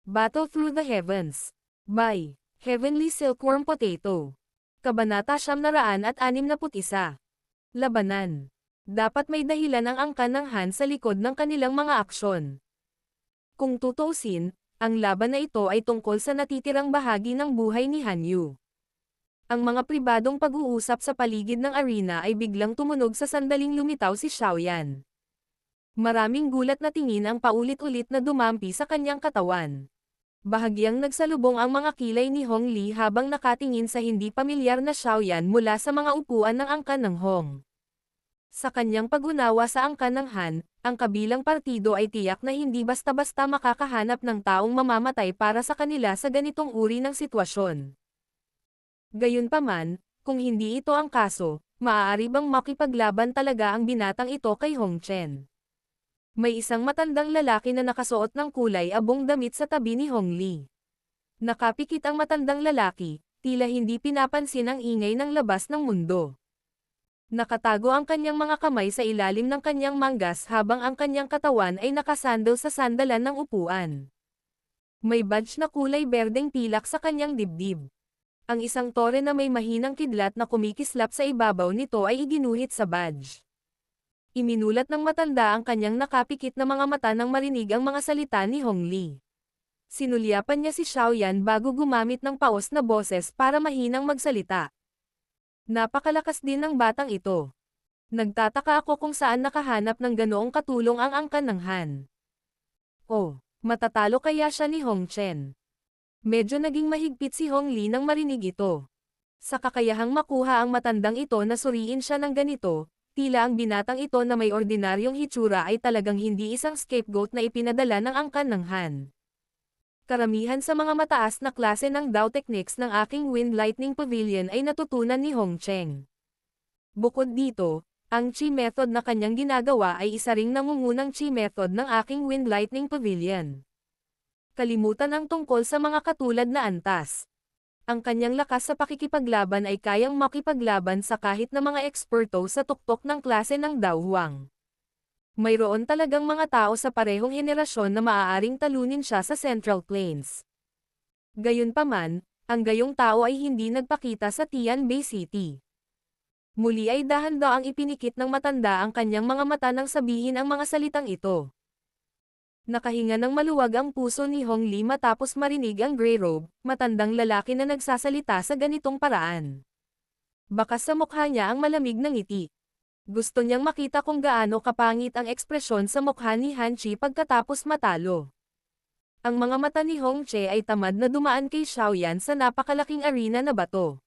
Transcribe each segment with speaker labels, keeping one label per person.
Speaker 1: Battle Through the Heavens. By Heavenly Silkworm Potato. Kabanata 961. Labanan. Dapat may dahilan ang angkan ng Han sa likod ng kanilang mga aksyon. Kung tutuusin, ang laban na ito ay tungkol sa natitirang bahagi ng buhay ni Han Yu. Ang mga pribadong pag-uusap sa paligid ng arena ay biglang tumunog sa sandaling lumitaw si Xiaoyan. Maraming gulat na tingin ang paulit-ulit na dumampi sa kanyang katawan. Bahagyang nagsalubong ang mga kilay ni Hong Li habang nakatingin sa hindi pamilyar na Xiaoyan mula sa mga upuan ng angkan ng Hong. Sa kanyang pag-unawa sa angkan ng Han, ang kabilang partido ay tiyak na hindi basta-basta makakahanap ng taong mamamatay para sa kanila sa ganitong uri ng sitwasyon. Gayunpaman, kung hindi ito ang kaso, maaari bang makipaglaban talaga ang binatang ito kay Hong Chen? May isang matandang lalaki na nakasuot ng kulay abong damit sa tabi ni Hong Li. Nakapikit ang matandang lalaki, tila hindi pinapansin ang ingay ng labas ng mundo. Nakatago ang kanyang mga kamay sa ilalim ng kanyang manggas habang ang kanyang katawan ay nakasandal sa sandalan ng upuan. May badge na kulay berdeng pilak sa kanyang dibdib. Ang isang tore na may mahinang kidlat na kumikislap sa ibabaw nito ay iginuhit sa badge. Iminulat ng matanda ang kanyang nakapikit na mga mata nang marinig ang mga salita ni Hong Li. Sinulyapan niya si Xiaoyan bago gumamit ng paos na boses para mahinang magsalita. Napakalakas din ng batang ito. Nagtataka ako kung saan nakahanap ng ganoong katulong ang angkan ng Han. Oh, matatalo kaya siya ni Hong Chen. Medyo naging mahigpit si Hong Li nang marinig ito. Sa kakayahang makuha ang matandang ito na suriin siya ng ganito, tila ang binatang ito na may ordinaryong hitsura ay talagang hindi isang scapegoat na ipinadala ng angkan ng Han. Karamihan sa mga mataas na klase ng Dao techniques ng aking Wind Lightning Pavilion ay natutunan ni Hong Cheng. Bukod dito, ang Chi method na kanyang ginagawa ay isa ring nangungunang Chi method ng aking Wind Lightning Pavilion. Kalimutan ang tungkol sa mga katulad na antas. Ang kanyang lakas sa pakikipaglaban ay kayang makipaglaban sa kahit na mga eksperto sa tuktok ng klase ng Dao Huang. Mayroon talagang mga tao sa parehong henerasyon na maaaring talunin siya sa Central Plains. Gayunpaman, ang gayong tao ay hindi nagpakita sa Tianbei City. Muli ay dahan-daang ipinikit ng matanda ang kanyang mga mata nang sabihin ang mga salitang ito. Nakahinga ng maluwag ang puso ni Hong Li matapos marinig ang gray robe, matandang lalaki na nagsasalita sa ganitong paraan. Bakas sa mukha niya ang malamig na ngiti. Gusto niyang makita kung gaano kapangit ang ekspresyon sa mukha ni Han Chi pagkatapos matalo. Ang mga mata ni Hong Che ay tamad na dumaan kay Xiaoyan sa napakalaking arena na bato.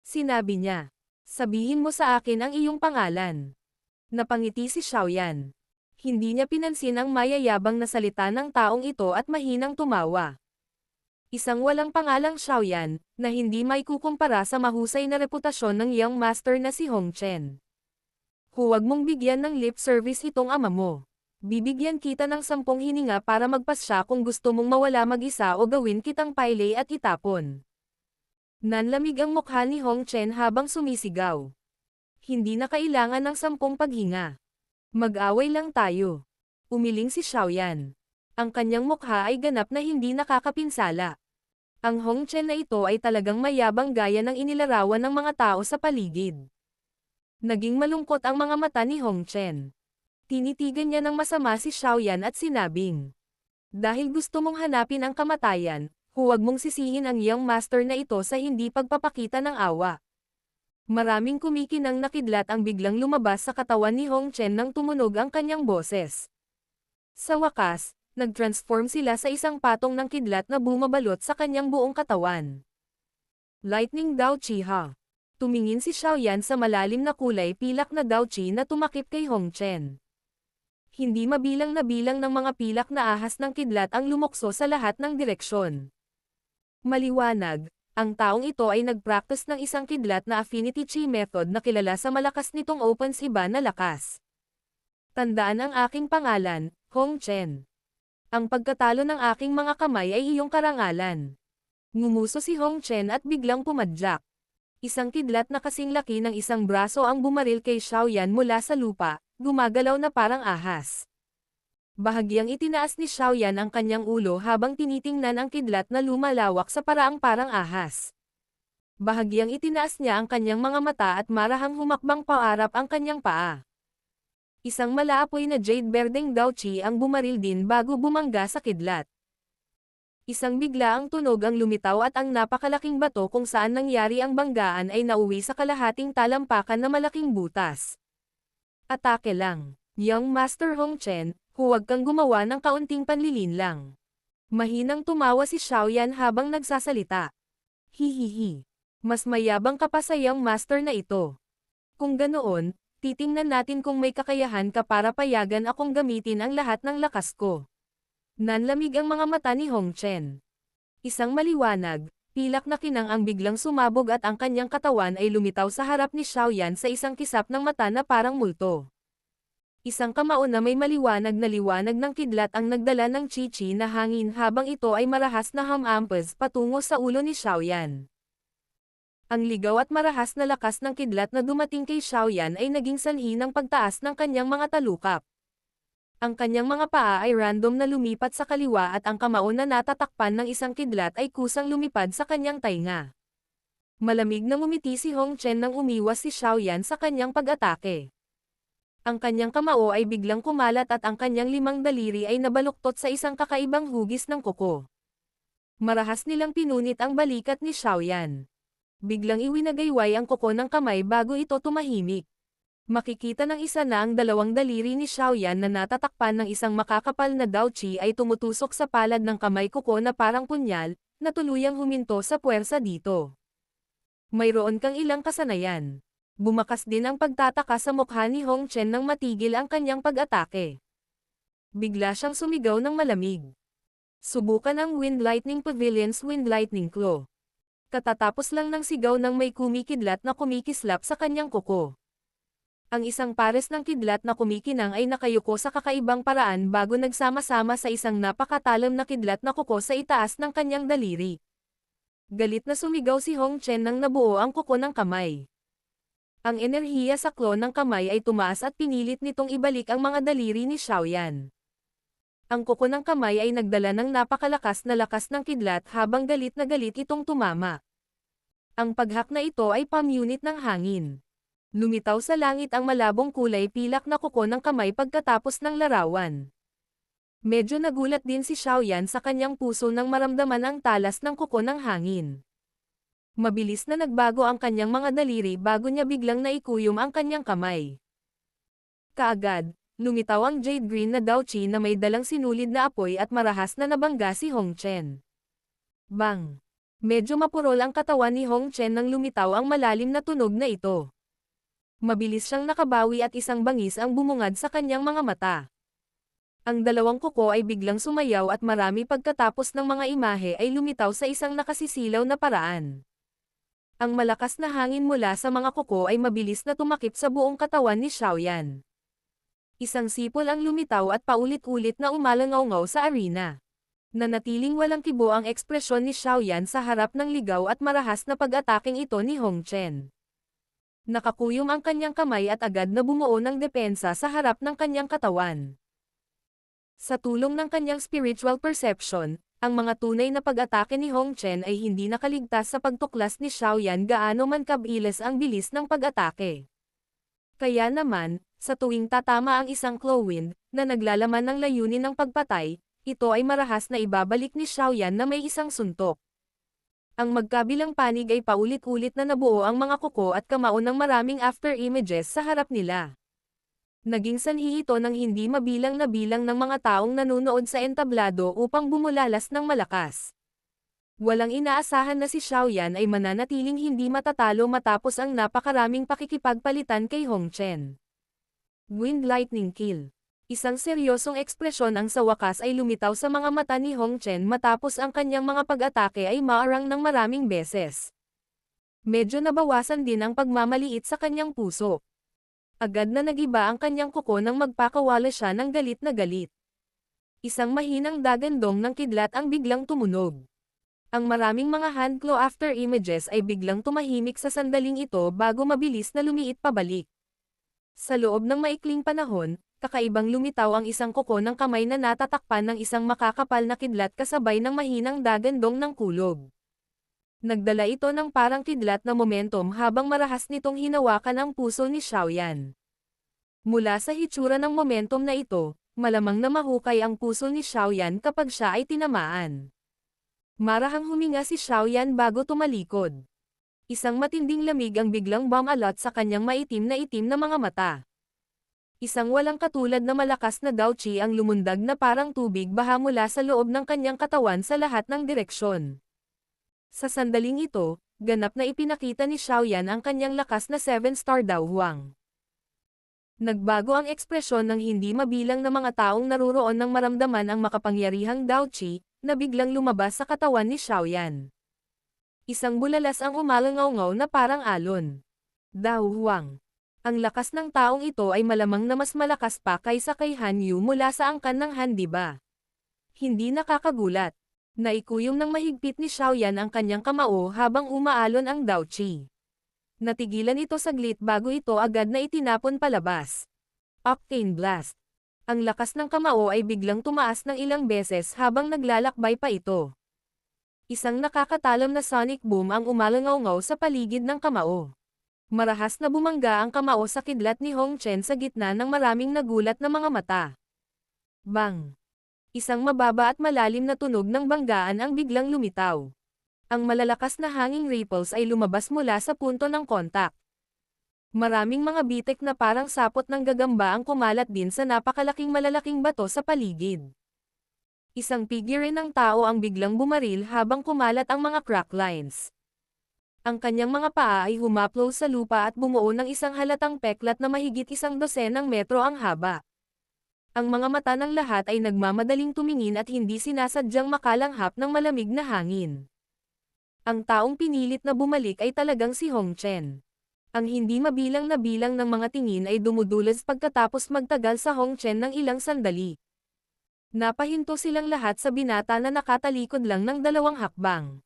Speaker 1: Sinabi niya, "Sabihin mo sa akin ang iyong pangalan." Napangiti si Xiaoyan. Hindi niya pinansin ang mayayabang na salita ng taong ito at mahinang tumawa. Isang walang pangalang Xiaoyan, na hindi may kukumpara sa mahusay na reputasyon ng young master na si Hong Chen. Huwag mong bigyan ng lip service itong ama mo. Bibigyan kita ng 10 hininga para magpasya kung gusto mong mawala mag-isa o gawin kitang paile at itapon. Nanlamig ang mukha ni Hong Chen habang sumisigaw. Hindi na kailangan ng 10 paghinga. Mag-away lang tayo. Umiling si Xiaoyan. Ang kanyang mukha ay ganap na hindi nakakapinsala. Ang Hong Chen na ito ay talagang mayabang gaya ng inilarawan ng mga tao sa paligid. Naging malungkot ang mga mata ni Hong Chen. Tinitigan niya ng masama si Xiaoyan at sinabing, "Dahil gusto mong hanapin ang kamatayan, huwag mong sisihin ang young master na ito sa hindi pagpapakita ng awa." Maraming kumikinang nakidlat ang biglang lumabas sa katawan ni Hong Chen nang tumunog ang kanyang boses. Sa wakas, nag-transform sila sa isang patong ng kidlat na bumabalot sa kanyang buong katawan. Lightning Dao Chi Ha. Tumingin si Xiaoyan sa malalim na kulay pilak na Dao Chi na tumakip kay Hong Chen. Hindi mabilang na bilang ng mga pilak na ahas ng kidlat ang lumokso sa lahat ng direksyon. Maliwanag, ang taong ito ay nag-practice ng isang kidlat na Affinity Chi method na kilala sa malakas nitong OpenSiba na lakas. Tandaan ang aking pangalan, Hong Chen. Ang pagkatalo ng aking mga kamay ay iyong karangalan. Ngumuso si Hong Chen at biglang pumadyak. Isang kidlat na kasing laki ng isang braso ang bumaril kay Xiaoyan mula sa lupa, gumagalaw na parang ahas. Bahagyang itinaas ni Xiaoyan ang kanyang ulo habang tinitingnan ang kidlat na lumalawak sa paraang parang ahas. Bahagyang itinaas niya ang kanyang mga mata at marahang humakbang paarap ang kanyang paa. Isang malaapoy na jade berdeng Daochi ang bumaril din bago bumangga sa kidlat. Isang biglaang tunog ang lumitaw at ang napakalaking bato kung saan nangyari ang banggaan ay nauwi sa kalahating talampakan na malaking butas. Atake lang. Young Master Hong Chen, huwag kang gumawa ng kaunting panlilinlang. Mahinang tumawa si Xiaoyan habang nagsasalita. Hihihi. Mas mayabang ka pa sa Young Master na ito. Kung ganoon, titingnan natin kung may kakayahan ka para payagan akong gamitin ang lahat ng lakas ko. Nanlamig ang mga mata ni Hong Chen. Isang maliwanag, pilak na kinang ang biglang sumabog at ang kanyang katawan ay lumitaw sa harap ni Xiaoyan sa isang kisap ng mata na parang multo. Isang kamao na may maliwanag na liwanag ng kidlat ang nagdala ng chi-chi na hangin habang ito ay marahas na hamampas patungo sa ulo ni Xiaoyan. Ang ligaw at marahas na lakas ng kidlat na dumating kay Xiaoyan ay naging sanhi ng pagtaas ng kanyang mga talukap. Ang kanyang mga paa ay random na lumipat sa kaliwa at ang kamao na natatakpan ng isang kidlat ay kusang lumipad sa kanyang tainga. Malamig na ngumiti si Hong Chen nang umiwas si Xiaoyan sa kanyang pag-atake. Ang kanyang kamao ay biglang kumalat at ang kanyang 5 daliri ay nabaluktot sa isang kakaibang hugis ng kuko. Marahas nilang pinunit ang balikat ni Xiaoyan. Biglang iwinagayway ang kuko ng kamay bago ito tumahimik. Makikita ng isa na ang 2 daliri ni Xiaoyan na natatakpan ng isang makakapal na daochi ay tumutusok sa palad ng kamay kuko na parang punyal, na tuluyang huminto sa puwersa dito. Mayroon kang ilang kasanayan. Bumakas din ang pagtataka sa mukha ni Hong Chen nang matigil ang kanyang pag-atake. Bigla siyang sumigaw ng malamig. Subukan ang Wind Lightning Pavilion's Wind Lightning Claw. Katatapos lang ng sigaw ng may kumikidlat na kumikislap sa kanyang kuko. Ang isang pares ng kidlat na kumikinang ay nakayuko sa kakaibang paraan bago nagsama-sama sa isang napakatalam na kidlat na kuko sa itaas ng kanyang daliri. Galit na sumigaw si Hong Chen nang nabuo ang kuko ng kamay. Ang enerhiya sa claw ng kamay ay tumaas at pinilit nitong ibalik ang mga daliri ni Xiaoyan. Ang kuko ng kamay ay nagdala ng napakalakas na lakas ng kidlat habang galit na galit itong tumama. Ang paghak na ito ay pamunit ng hangin. Lumitaw sa langit ang malabong kulay pilak na kuko ng kamay pagkatapos ng larawan. Medyo nagulat din si Xiaoyan sa kanyang puso nang maramdaman ang talas ng kuko ng hangin. Mabilis na nagbago ang kanyang mga daliri bago niya biglang naikuyom ang kanyang kamay. Kaagad, lumitaw ang jade green na daochi na may dalang sinulid na apoy at marahas na nabangga si Hong Chen. Bang! Medyo mapurol ang katawan ni Hong Chen nang lumitaw ang malalim na tunog na ito. Mabilis siyang nakabawi at isang bangis ang bumungad sa kanyang mga mata. Ang 2 kuko ay biglang sumayaw at marami pagkatapos ng mga imahe ay lumitaw sa isang nakasisilaw na paraan. Ang malakas na hangin mula sa mga kuko ay mabilis na tumakip sa buong katawan ni Xiaoyan. Isang sipol ang lumitaw at paulit-ulit na umalangaw sa arena. Nanatiling walang kibo ang ekspresyon ni Xiaoyan sa harap ng ligaw at marahas na pag-ataking ito ni Hong Chen. Nakakuyom ang kanyang kamay at agad na bumuo ng depensa sa harap ng kanyang katawan. Sa tulong ng kanyang spiritual perception, ang mga tunay na pag-atake ni Hong Chen ay hindi nakaligtas sa pagtuklas ni Xiaoyan gaano man kabilis ang bilis ng pag-atake. Kaya naman, sa tuwing tatama ang isang claw wind, na naglalaman ng layunin ng pagpatay, ito ay marahas na ibabalik ni Xiaoyan na may isang suntok. Ang magkabilang panig ay paulit-ulit na nabuo ang mga kuko at kamao ng maraming after images sa harap nila. Naging sanhi ito ng hindi mabilang na bilang ng mga taong nanunood sa entablado upang bumulalas ng malakas. Walang inaasahan na si Xiaoyan ay mananatiling hindi matatalo matapos ang napakaraming pakikipagpalitan kay Hong Chen. Wind Lightning Kill. Isang seryosong ekspresyon ang sa wakas ay lumitaw sa mga mata ni Hong Chen matapos ang kanyang mga pag-atake ay maarang ng maraming beses. Medyo nabawasan din ang pagmamaliit sa kanyang puso. Agad na nagiba ang kanyang kuko nang magpakawala siya ng galit na galit. Isang mahinang dagandong ng kidlat ang biglang tumunog. Ang maraming mga hand claw after images ay biglang tumahimik sa sandaling ito bago mabilis na lumiit pabalik. Sa loob ng maikling panahon, kakaibang lumitaw ang isang kuko ng kamay na natatakpan ng isang makakapal na kidlat kasabay ng mahinang dagandong ng kulog. Nagdala ito ng parang kidlat na momentum habang marahas nitong hinawakan ang puso ni Xiaoyan. Mula sa hitsura ng momentum na ito, malamang na mahukay ang puso ni Xiaoyan kapag siya ay tinamaan. Marahang huminga si Xiaoyan bago tumalikod. Isang matinding lamig ang biglang bumalot sa kanyang maitim na mga mata. Isang walang katulad na malakas na daochi ang lumundag na parang tubig baha mula sa loob ng kanyang katawan sa lahat ng direksyon. Sa sandaling ito, ganap na ipinakita ni Xiaoyan ang kanyang lakas na 7-star Daohuang. Nagbago ang ekspresyon ng hindi mabilang na mga taong naruroon nang maramdaman ang makapangyarihang daochi, na biglang lumabas sa katawan ni Xiaoyan. Isang bulalas ang umalangaw-ngaw na parang alon. Daohuang. Ang lakas ng taong ito ay malamang na mas malakas pa kaysa kay Han Yu mula sa angkan ng Han, di ba? Hindi nakakagulat. Naikuyom ng mahigpit ni Xiaoyan ang kanyang kamao habang umaalon ang daochi. Natigilan ito saglit bago ito agad na itinapon palabas. Octane Blast. Ang lakas ng kamao ay biglang tumaas ng ilang beses habang naglalakbay pa ito. Isang nakakatalam na sonic boom ang umalangaw-ngaw sa paligid ng kamao. Marahas na bumangga ang kamao sa kidlat ni Hong Chen sa gitna ng maraming nagulat na mga mata. Bang! Isang mababa at malalim na tunog ng banggaan ang biglang lumitaw. Ang malalakas na hanging ripples ay lumabas mula sa punto ng kontak. Maraming mga bitek na parang sapot ng gagamba ang kumalat din sa napakalaking malalaking bato sa paligid. Isang figure ng tao ang biglang bumaril habang kumalat ang mga crack lines. Ang kanyang mga paa ay humaplo sa lupa at bumuo ng isang halatang peklat na mahigit 12 metro ang haba. Ang mga mata ng lahat ay nagmamadaling tumingin at hindi sinasadyang makalanghap ng malamig na hangin. Ang taong pinilit na bumalik ay talagang si Hong Chen. Ang hindi mabilang na bilang ng mga tingin ay dumudulas pagkatapos magtagal sa Hong Chen ng ilang sandali. Napahinto silang lahat sa binata na nakatalikod lang ng 2 hakbang.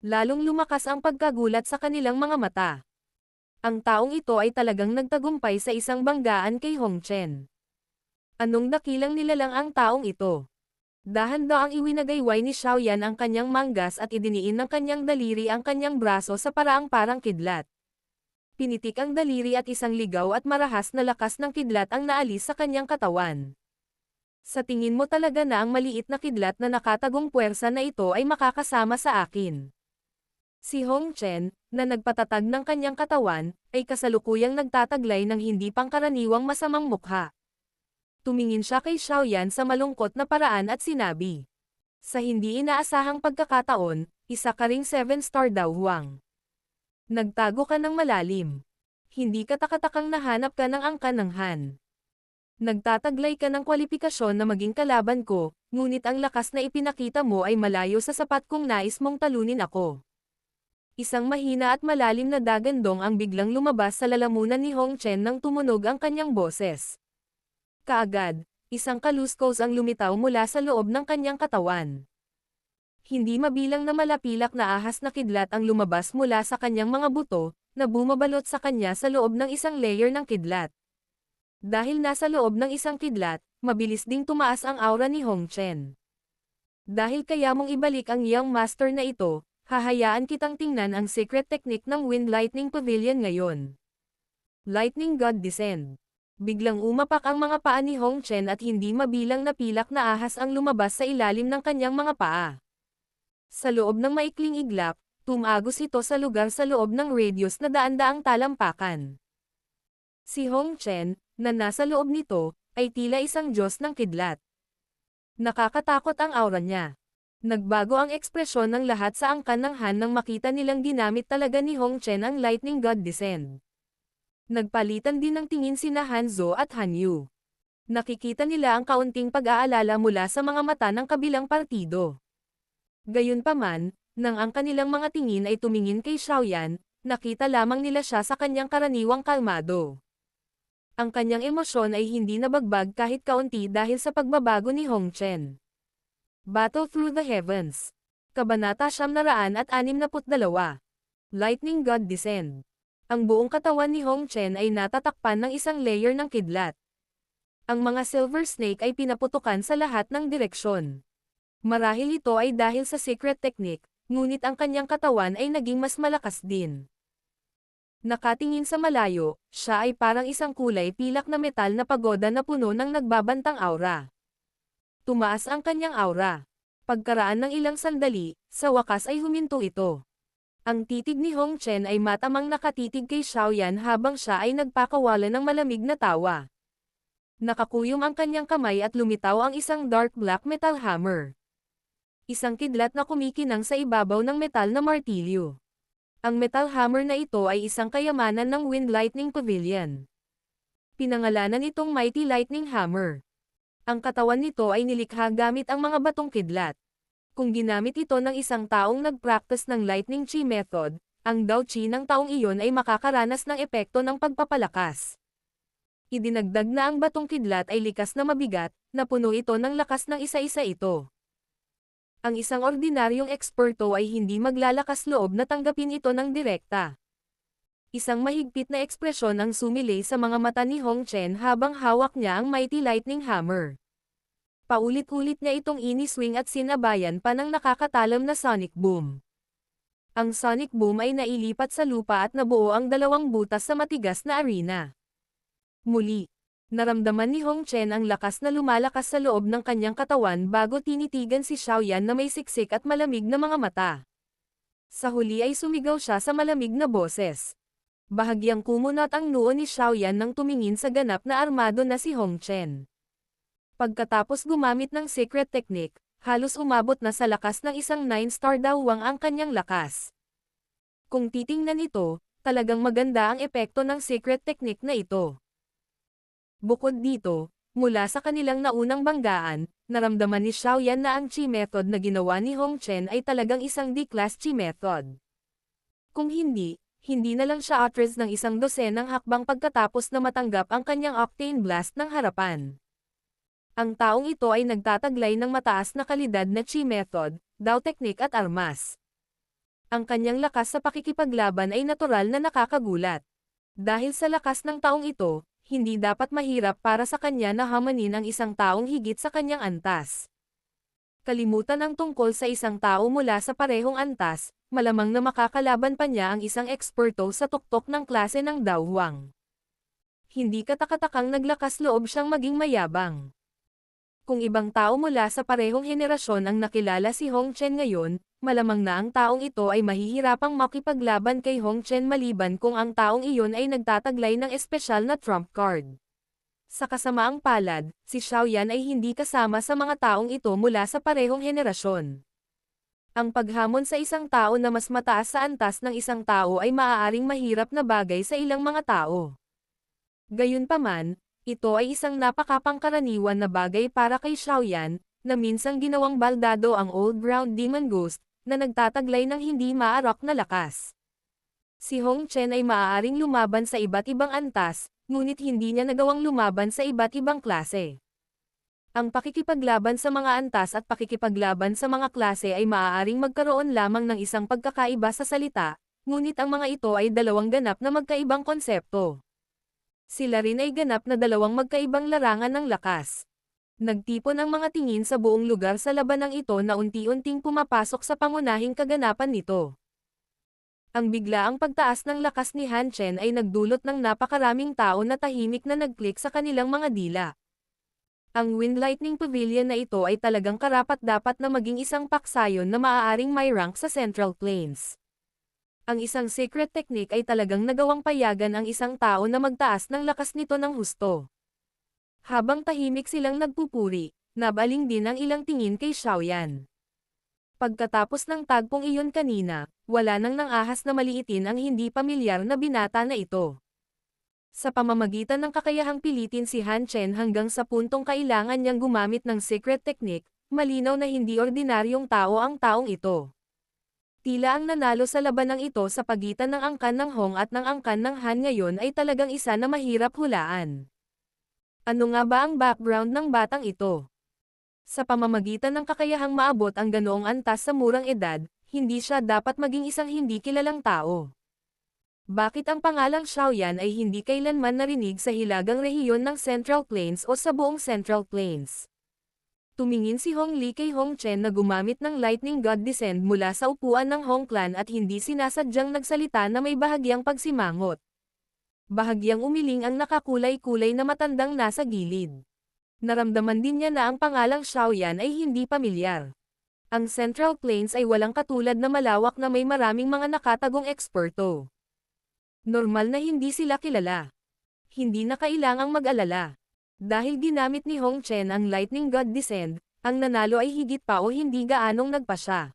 Speaker 1: Lalong lumakas ang pagkagulat sa kanilang mga mata. Ang taong ito ay talagang nagtagumpay sa isang banggaan kay Hong Chen. Anong dakilang nilalang ang taong ito? Dahan-daang iwinagayway ni Xiaoyan ang kanyang manggas at idiniin ng kanyang daliri ang kanyang braso sa paraang parang kidlat. Pinitik ang daliri at isang ligaw at marahas na lakas ng kidlat ang naalis sa kanyang katawan. Sa tingin mo talaga na ang maliit na kidlat na nakatagong puwersa na ito ay makakasama sa akin? Si Hong Chen, na nagpatatag ng kanyang katawan, ay kasalukuyang nagtataglay ng hindi pangkaraniwang masamang mukha. Tumingin siya kay Xiaoyan sa malungkot na paraan at sinabi. Sa hindi inaasahang pagkakataon, isa ka ring 7-star Daohuang. Nagtago ka ng malalim. Hindi ka takatakang nahanap ka ng angkan ng Han. Nagtataglay ka ng kwalipikasyon na maging kalaban ko, ngunit ang lakas na ipinakita mo ay malayo sa sapat kung nais mong talunin ako. Isang mahina at malalim na dagandong ang biglang lumabas sa lalamunan ni Hong Chen nang tumunog ang kanyang boses. Kaagad, isang kaluskos ang lumitaw mula sa loob ng kanyang katawan. Hindi mabilang na malapilak na ahas na kidlat ang lumabas mula sa kanyang mga buto, na bumabalot sa kanya sa loob ng isang layer ng kidlat. Dahil nasa loob ng isang kidlat, mabilis ding tumaas ang aura ni Hong Chen. Dahil kaya mong ibalik ang iyong master na ito, hahayaan kitang tingnan ang secret technique ng Wind Lightning Pavilion ngayon. Lightning God Descend. Biglang umapak ang mga paa ni Hong Chen at hindi mabilang na pilak na ahas ang lumabas sa ilalim ng kanyang mga paa. Sa loob ng maikling iglap, tumagos ito sa lugar sa loob ng radius na daan-daang talampakan. Si Hong Chen, na nasa loob nito, ay tila isang Diyos ng kidlat. Nakakatakot ang aura niya. Nagbago ang ekspresyon ng lahat sa angkan ng Han nang makita nilang ginamit talaga ni Hong Chen ang Lightning God Descend. Nagpalitan din ng tingin sina Han Zhou at Han Yu. Nakikita nila ang kaunting pag-aalala mula sa mga mata ng kabilang partido. Gayunpaman, nang ang kanilang mga tingin ay tumingin kay Xiaoyan, nakita lamang nila siya sa kanyang karaniwang kalmado. Ang kanyang emosyon ay hindi nabagbag kahit kaunti dahil sa pagbabago ni Hong Chen. Battle Through the Heavens. Kabanata 962. Lightning God Descend. Ang buong katawan ni Hong Chen ay natatakpan ng isang layer ng kidlat. Ang mga Silver Snake ay pinaputukan sa lahat ng direksyon. Marahil ito ay dahil sa secret technique, ngunit ang kanyang katawan ay naging mas malakas din. Nakatingin sa malayo, siya ay parang isang kulay pilak na metal na pagoda na puno ng nagbabantang aura. Tumaas ang kanyang aura. Pagkaraan ng ilang sandali, sa wakas ay huminto ito. Ang titig ni Hong Chen ay matamang nakatitig kay Xiaoyan habang siya ay nagpakawala ng malamig na tawa. Nakakuyom ang kanyang kamay at lumitaw ang isang dark black metal hammer. Isang kidlat na kumikinang sa ibabaw ng metal na martilyo. Ang metal hammer na ito ay isang kayamanan ng Wind Lightning Pavilion. Pinangalanan itong Mighty Lightning Hammer. Ang katawan nito ay nilikha gamit ang mga batong kidlat. Kung ginamit ito ng isang taong nag-practice ng Lightning Chi method, ang Dao Chi ng taong iyon ay makakaranas ng epekto ng pagpapalakas. Idinagdag na ang batong kidlat ay likas na mabigat, na puno ito ng lakas ng isa-isa ito. Ang isang ordinaryong eksperto ay hindi maglalakas loob na tanggapin ito ng direkta. Isang mahigpit na ekspresyon ang sumilay sa mga mata ni Hong Chen habang hawak niya ang Mighty Lightning Hammer. Paulit-ulit niya itong ini-swing at sinabayan pa ng nakakatalam na sonic boom. Ang sonic boom ay nailipat sa lupa at nabuo ang dalawang butas sa matigas na arena. Muli, naramdaman ni Hong Chen ang lakas na lumalakas sa loob ng kanyang katawan bago tinitigan si Xiaoyan na may siksik at malamig na mga mata. Sa huli ay sumigaw siya sa malamig na boses. Bahagyang kumunot ang noo ni Xiaoyan nang tumingin sa ganap na armado na si Hong Chen. Pagkatapos gumamit ng secret technique, halos umabot na sa lakas ng isang 9-star dawang ang kanyang lakas. Kung titingnan ito, talagang maganda ang epekto ng secret technique na ito. Bukod dito, mula sa kanilang naunang banggaan, naramdaman ni Xiaoyan na ang Chi method na ginawa ni Hong Chen ay talagang isang D-class Chi method. Kung hindi na lang siya atras ng isang dosenang hakbang pagkatapos na matanggap ang kanyang Octane Blast ng harapan. Ang taong ito ay nagtataglay ng mataas na kalidad na Chi method, Dao technique at armas. Ang kanyang lakas sa pakikipaglaban ay natural na nakakagulat. Dahil sa lakas ng taong ito, hindi dapat mahirap para sa kanya na hamanin ang isang taong higit sa kanyang antas. Kalimutan ang tungkol sa isang tao mula sa parehong antas, malamang na makakalaban pa niya ang isang eksperto sa tuktok ng klase ng Dao Huang. Hindi katakatakang naglakas loob siyang maging mayabang. Kung ibang tao mula sa parehong henerasyon ang nakilala si Hong Chen ngayon, malamang na ang taong ito ay mahihirapang makipaglaban kay Hong Chen maliban kung ang taong iyon ay nagtataglay ng espesyal na trump card. Sa kasamaang palad, si Xiaoyan ay hindi kasama sa mga taong ito mula sa parehong henerasyon. Ang paghamon sa isang tao na mas mataas sa antas ng isang tao ay maaaring mahirap na bagay sa ilang mga tao. Gayunpaman, ito ay isang napakapangkaraniwan na bagay para kay Xiaoyan, na minsang ginawang baldado ang Old Ground Demon Ghost, na nagtataglay ng hindi maarok na lakas. Si Hong Chen ay maaaring lumaban sa iba't ibang antas, ngunit hindi niya nagawang lumaban sa iba't ibang klase. Ang pakikipaglaban sa mga antas at pakikipaglaban sa mga klase ay maaaring magkaroon lamang ng isang pagkakaiba sa salita, ngunit ang mga ito ay dalawang ganap na magkaibang konsepto. Sila rin ay ganap na dalawang magkaibang larangan ng lakas. Nagtipon ang mga tingin sa buong lugar sa labanang ito na unti-unting pumapasok sa pangunahing kaganapan nito. Ang biglaang pagtaas ng lakas ni Han Chen ay nagdulot ng napakaraming tao na tahimik na nag-click sa kanilang mga dila. Ang Wind Lightning Pavilion na ito ay talagang karapat-dapat na maging isang paksayon na maaaring may rank sa Central Plains. Ang isang secret technique ay talagang nagawang payagan ang isang tao na magtaas ng lakas nito ng husto. Habang tahimik silang nagpupuri, nabaling din ang ilang tingin kay Xiaoyan. Pagkatapos ng tagpong iyon kanina, wala nang nangahas na maliitin ang hindi pamilyar na binata na ito. Sa pamamagitan ng kakayahang pilitin si Han Chen hanggang sa puntong kailangan niyang gumamit ng secret technique, malinaw na hindi ordinaryong tao ang taong ito. Tila ang nanalo sa labanang ito sa pagitan ng angkan ng Hong at ng angkan ng Han ngayon ay talagang isa na mahirap hulaan. Ano nga ba ang background ng batang ito? Sa pamamagitan ng kakayahang maabot ang ganoong antas sa murang edad, hindi siya dapat maging isang hindi kilalang tao. Bakit ang pangalang Xiaoyan ay hindi kailanman narinig sa hilagang rehiyon ng Central Plains o sa buong Central Plains? Tumingin si Hong Li kay Hong Chen na gumamit ng Lightning God Descend mula sa upuan ng Hong Clan at hindi sinasadyang nagsalita na may bahagyang pagsimangot. Bahagyang umiling ang nakakulay-kulay na matandang nasa gilid. Naramdaman din niya na ang pangalang Xiaoyan ay hindi pamilyar. Ang Central Plains ay walang katulad na malawak na may maraming mga nakatagong eksperto. Normal na hindi sila kilala. Hindi na kailangang mag-alala. Dahil ginamit ni Hong Chen ang Lightning God Descend, ang nanalo ay higit pa o hindi gaanong nagpasya.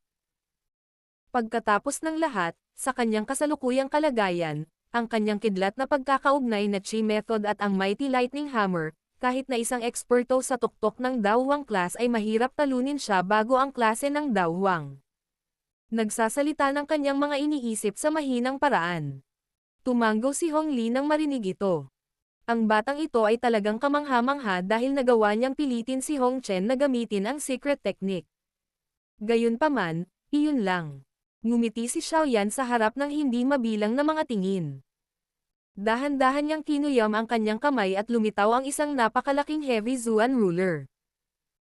Speaker 1: Pagkatapos ng lahat, sa kanyang kasalukuyang kalagayan, ang kanyang kidlat na pagkakaugnay na Chi Method at ang Mighty Lightning Hammer, kahit na isang eksperto sa tuktok ng Daohuang class ay mahirap talunin siya bago ang klase ng Daohuang. Nagsasalita ng kanyang mga iniisip sa mahinang paraan. Tumanggo si Hong Li nang marinig ito. Ang batang ito ay talagang kamangha-mangha dahil nagawa niyang pilitin si Hong Chen na gamitin ang secret technique. Gayunpaman, iyon lang. Ngumiti si Xiaoyan sa harap ng hindi mabilang na mga tingin. Dahan-dahan niyang kinuyam ang kanyang kamay at lumitaw ang isang napakalaking heavy Zuan ruler.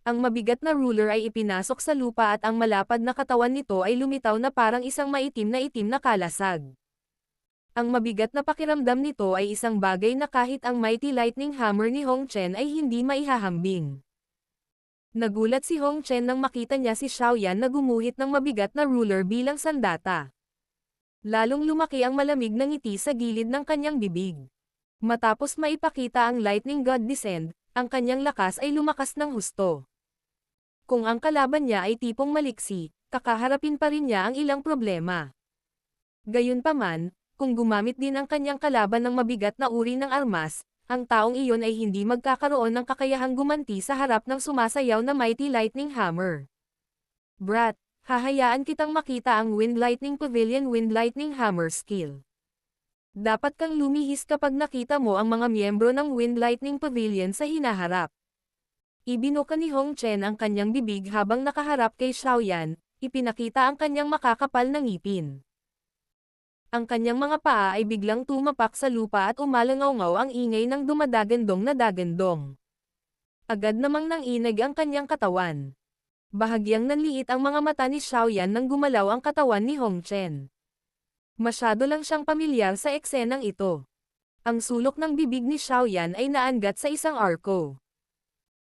Speaker 1: Ang mabigat na ruler ay ipinasok sa lupa at ang malapad na katawan nito ay lumitaw na parang isang maitim na kalasag. Ang mabigat na pakiramdam nito ay isang bagay na kahit ang Mighty Lightning Hammer ni Hong Chen ay hindi maihahambing. Nagulat si Hong Chen nang makita niya si Xiaoyan na gumuhit ng mabigat na ruler bilang sandata. Lalong lumaki ang malamig na ngiti sa gilid ng kanyang bibig. Matapos maipakita ang Lightning God Descend, ang kanyang lakas ay lumakas ng husto. Kung ang kalaban niya ay tipong maliksi, kakaharapin pa rin niya ang ilang problema. Gayunpaman, kung gumamit din ang kanyang kalaban ng mabigat na uri ng armas, ang taong iyon ay hindi magkakaroon ng kakayahang gumanti sa harap ng sumasayaw na Mighty Lightning Hammer. Brat, hahayaan kitang makita ang Wind Lightning Pavilion Wind Lightning Hammer skill. Dapat kang lumihis kapag nakita mo ang mga miyembro ng Wind Lightning Pavilion sa hinaharap. Ibinuka ni Hong Chen ang kanyang bibig habang nakaharap kay Xiaoyan, ipinakita ang kanyang makakapal na ngipin. Ang kanyang mga paa ay biglang tumapak sa lupa at umalangaw-ngaw ang ingay ng dumadagandong na dagandong. Agad namang nanginig ang kanyang katawan. Bahagyang nanliit ang mga mata ni Xiaoyan nang gumalaw ang katawan ni Hong Chen. Masyado lang siyang pamilyar sa eksenang ito. Ang sulok ng bibig ni Xiaoyan ay naangat sa isang arko.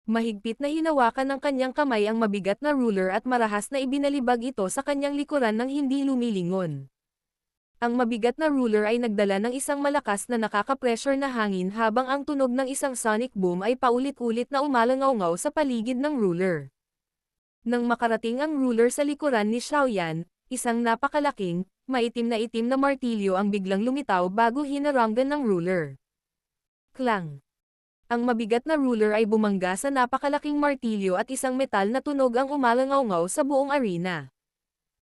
Speaker 1: Mahigpit na hinawakan ng kanyang kamay ang mabigat na ruler at marahas na ibinalibag ito sa kanyang likuran nang hindi lumilingon. Ang mabigat na ruler ay nagdala ng isang malakas na nakaka-pressure na hangin habang ang tunog ng isang sonic boom ay paulit-ulit na umalangaw-ngaw sa paligid ng ruler. Nang makarating ang ruler sa likuran ni Xiaoyan, isang napakalaking, maitim na martilyo ang biglang lumitaw bago hinaranggan ng ruler. Klang! Ang mabigat na ruler ay bumangga sa napakalaking martilyo at isang metal na tunog ang umalangaw-ngaw sa buong arena.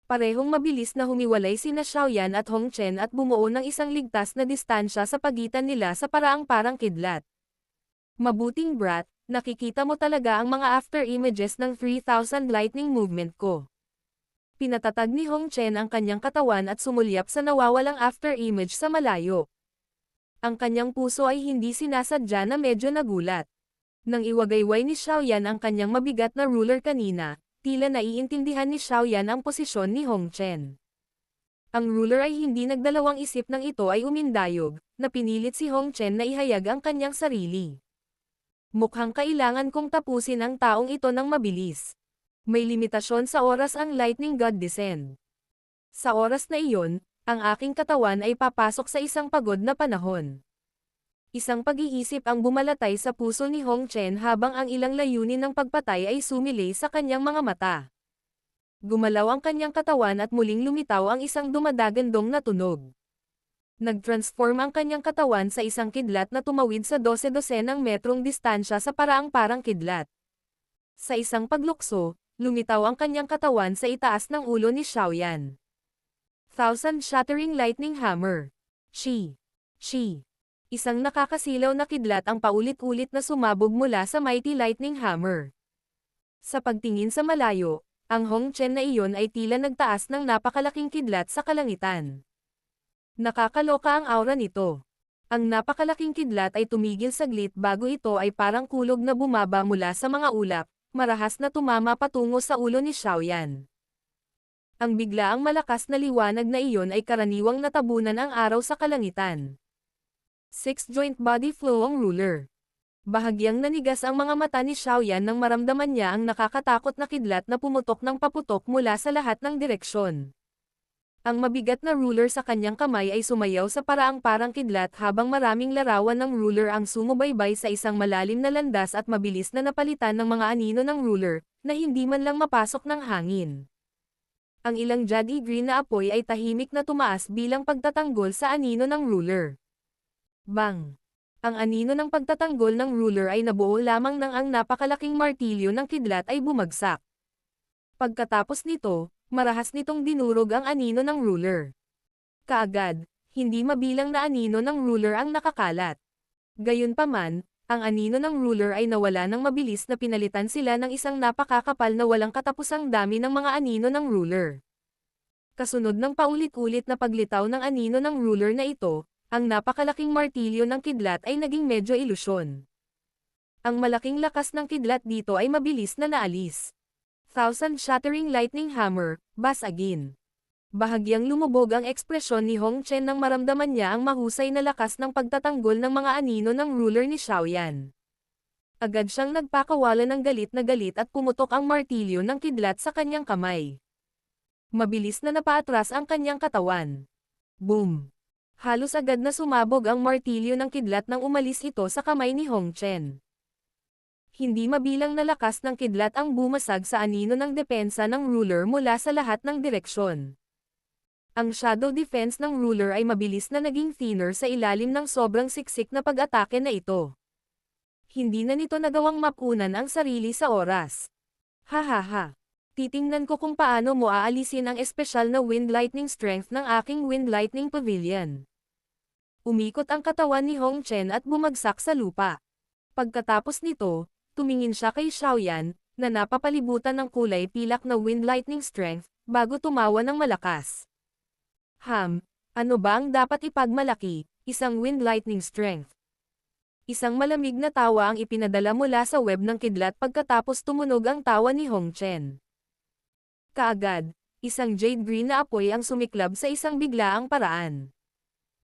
Speaker 1: Parehong mabilis na humiwalay sina Xiaoyan at Hong Chen at bumuo ng isang ligtas na distansya sa pagitan nila sa paraang parang kidlat. Mabuting brat, nakikita mo talaga ang mga after images ng 3,000 lightning movement ko. Pinatatag ni Hong Chen ang kanyang katawan at sumulyap sa nawawalang after image sa malayo. Ang kanyang puso ay hindi sinasadya na medyo nagulat. Nang iwagayway ni Xiaoyan ang kanyang mabigat na ruler kanina, tila naiintindihan ni Xiaoyan ang posisyon ni Hong Chen. Ang ruler ay hindi nagdalawang isip nang ito ay umindayog, na pinilit si Hong Chen na ihayag ang kanyang sarili. Mukhang kailangan kong tapusin ang taong ito ng mabilis. May limitasyon sa oras ang Lightning God Descend. Sa oras na iyon, ang aking katawan ay papasok sa isang pagod na panahon. Isang pag-iisip ang bumalatay sa puso ni Hong Chen habang ang ilang layunin ng pagpatay ay sumilay sa kanyang mga mata. Gumalaw ang kanyang katawan at muling lumitaw ang isang dumadagandong na tunog. Nag-transform ang kanyang katawan sa isang kidlat na tumawid sa 12-dosenang metrong distansya sa paraang parang kidlat. Sa isang paglukso, lumitaw ang kanyang katawan sa itaas ng ulo ni Xiaoyan. 1,000 Shattering Lightning Hammer. Chi. Isang nakakasilaw na kidlat ang paulit-ulit na sumabog mula sa Mighty Lightning Hammer. Sa pagtingin sa malayo, ang Hong Chen na iyon ay tila nagtaas ng napakalaking kidlat sa kalangitan. Nakakaloka ang aura nito. Ang napakalaking kidlat ay tumigil saglit bago ito ay parang kulog na bumaba mula sa mga ulap, marahas na tumama patungo sa ulo ni Xiaoyan. Ang biglaang malakas na liwanag na iyon ay karaniwang natabunan ang araw sa kalangitan. Six-joint body flowing ruler. Bahagyang nanigas ang mga mata ni Xiaoyan nang maramdaman niya ang nakakatakot na kidlat na pumutok ng paputok mula sa lahat ng direksyon. Ang mabigat na ruler sa kanyang kamay ay sumayaw sa paraang parang kidlat habang maraming larawan ng ruler ang sumubaybay sa isang malalim na landas at mabilis na napalitan ng mga anino ng ruler, na hindi man lang mapasok ng hangin. Ang ilang jade green na apoy ay tahimik na tumaas bilang pagtatanggol sa anino ng ruler. Bang! Ang anino ng pagtatanggol ng ruler ay nabuo lamang nang ang napakalaking martilyo ng kidlat ay bumagsak. Pagkatapos nito, marahas nitong dinurog ang anino ng ruler. Kaagad, hindi mabilang na anino ng ruler ang nakakalat. Gayunpaman, ang anino ng ruler ay nawala ng mabilis na pinalitan sila ng isang napakakapal na walang katapusang dami ng mga anino ng ruler. Kasunod ng paulit-ulit na paglitaw ng anino ng ruler na ito, ang napakalaking martilyo ng kidlat ay naging medyo ilusyon. Ang malaking lakas ng kidlat dito ay mabilis na naalis. Thousand Shattering Lightning Hammer, basagin. Bahagyang lumubog ang ekspresyon ni Hong Chen nang maramdaman niya ang mahusay na lakas ng pagtatanggol ng mga anino ng ruler ni Xiaoyan. Agad siyang nagpakawala ng galit na galit at pumutok ang martilyo ng kidlat sa kanyang kamay. Mabilis na napaatras ang kanyang katawan. Boom! Halos agad na sumabog ang martilyo ng kidlat nang umalis ito sa kamay ni Hong Chen. Hindi mabilang na lakas ng kidlat ang bumasag sa anino ng depensa ng ruler mula sa lahat ng direksyon. Ang shadow defense ng ruler ay mabilis na naging thinner sa ilalim ng sobrang siksik na pag-atake na ito. Hindi na nito nagawang mapunan ang sarili sa oras. Hahaha. Titingnan ko kung paano mo aalisin ang espesyal na wind lightning strength ng aking wind lightning pavilion. Umikot ang katawan ni Hong Chen at bumagsak sa lupa. Pagkatapos nito, tumingin siya kay Xiaoyan, na napapalibutan ng kulay pilak na wind lightning strength, bago tumawa ng malakas. Ano ba ang dapat ipagmalaki, isang wind lightning strength? Isang malamig na tawa ang ipinadala mula sa web ng kidlat pagkatapos tumunog ang tawa ni Hong Chen. Kaagad, isang jade green na apoy ang sumiklab sa isang biglaang paraan.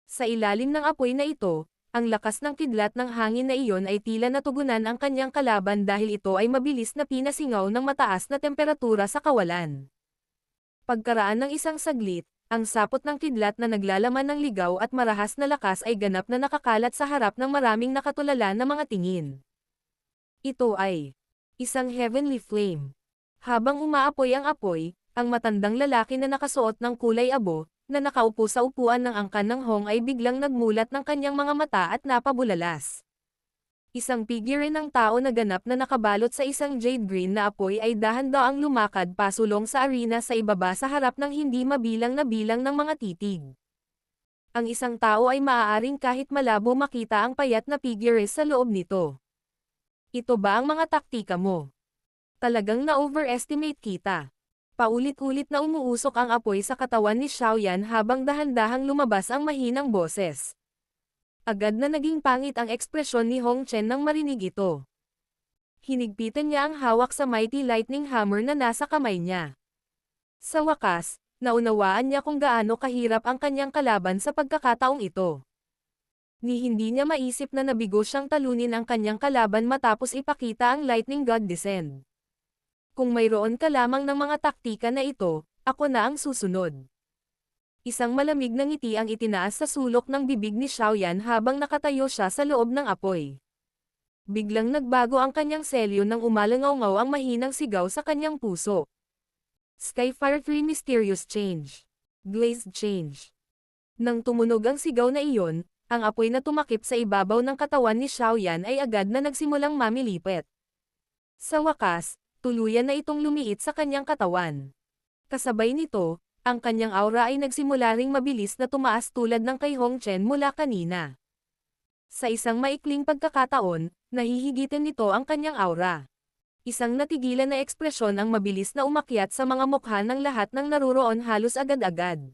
Speaker 1: Sa ilalim ng apoy na ito, ang lakas ng kidlat ng hangin na iyon ay tila natugunan ang kanyang kalaban dahil ito ay mabilis na pinasingaw ng mataas na temperatura sa kawalan. Pagkaraan ng isang saglit, ang sapot ng kidlat na naglalaman ng ligaw at marahas na lakas ay ganap na nakakalat sa harap ng maraming nakatulala na mga tingin. Ito ay isang heavenly flame. Habang umaapoy ang apoy, ang matandang lalaki na nakasuot ng kulay abo, na nakaupo sa upuan ng angkan ng Hong ay biglang nagmulat ng kanyang mga mata at napabulalas. Isang figure ng tao na ganap na nakabalot sa isang jade green na apoy ay dahan-daang lumakad pasulong sa arena sa ibaba sa harap ng hindi mabilang na bilang ng mga titig. Ang isang tao ay maaaring kahit malabo makita ang payat na figure sa loob nito. Ito ba ang mga taktika mo? Talagang na-overestimate kita. Paulit-ulit na umuusok ang apoy sa katawan ni Xiaoyan habang dahan-dahang lumabas ang mahinang boses. Agad na naging pangit ang ekspresyon ni Hong Chen nang marinig ito. Hinigpitan niya ang hawak sa mighty lightning hammer na nasa kamay niya. Sa wakas, naunawaan niya kung gaano kahirap ang kanyang kalaban sa pagkakataong ito. Hindi niya maisip na nabigo siyang talunin ang kanyang kalaban matapos ipakita ang lightning god descend. Kung mayroon ka lamang ng mga taktika na ito, ako na ang susunod. Isang malamig na ngiti ang itinaas sa sulok ng bibig ni Xiaoyan habang nakatayo siya sa loob ng apoy. Biglang nagbago ang kanyang selyo nang umalangaw-ngaw ang mahinang sigaw sa kanyang puso. Skyfire 3 Mysterious Change. Glazed Change. Nang tumunog ang sigaw na iyon, ang apoy na tumakip sa ibabaw ng katawan ni Xiaoyan ay agad na nagsimulang mamilipit. Sa wakas, tuluyan na itong lumiit sa kanyang katawan. Kasabay nito, ang kanyang aura ay nagsimula ring mabilis na tumaas tulad ng kay Hong Chen mula kanina. Sa isang maikling pagkakataon, nahihigitan nito ang kanyang aura. Isang natigilan na ekspresyon ang mabilis na umakyat sa mga mukha ng lahat ng naruroon halos agad-agad.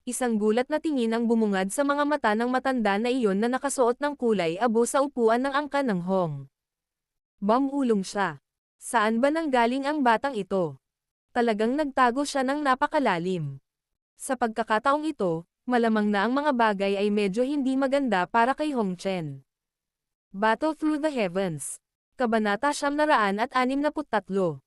Speaker 1: Isang gulat na tingin ang bumungad sa mga mata ng matanda na iyon na nakasuot ng kulay abo sa upuan ng angkan ng Hong. Bumulong siya. Saan ba nanggaling ang batang ito? Talagang nagtago siya ng napakalalim. Sa pagkakataong ito, malamang na ang mga bagay ay medyo hindi maganda para kay Hong Chen. Battle Through the Heavens. Kabanata 963.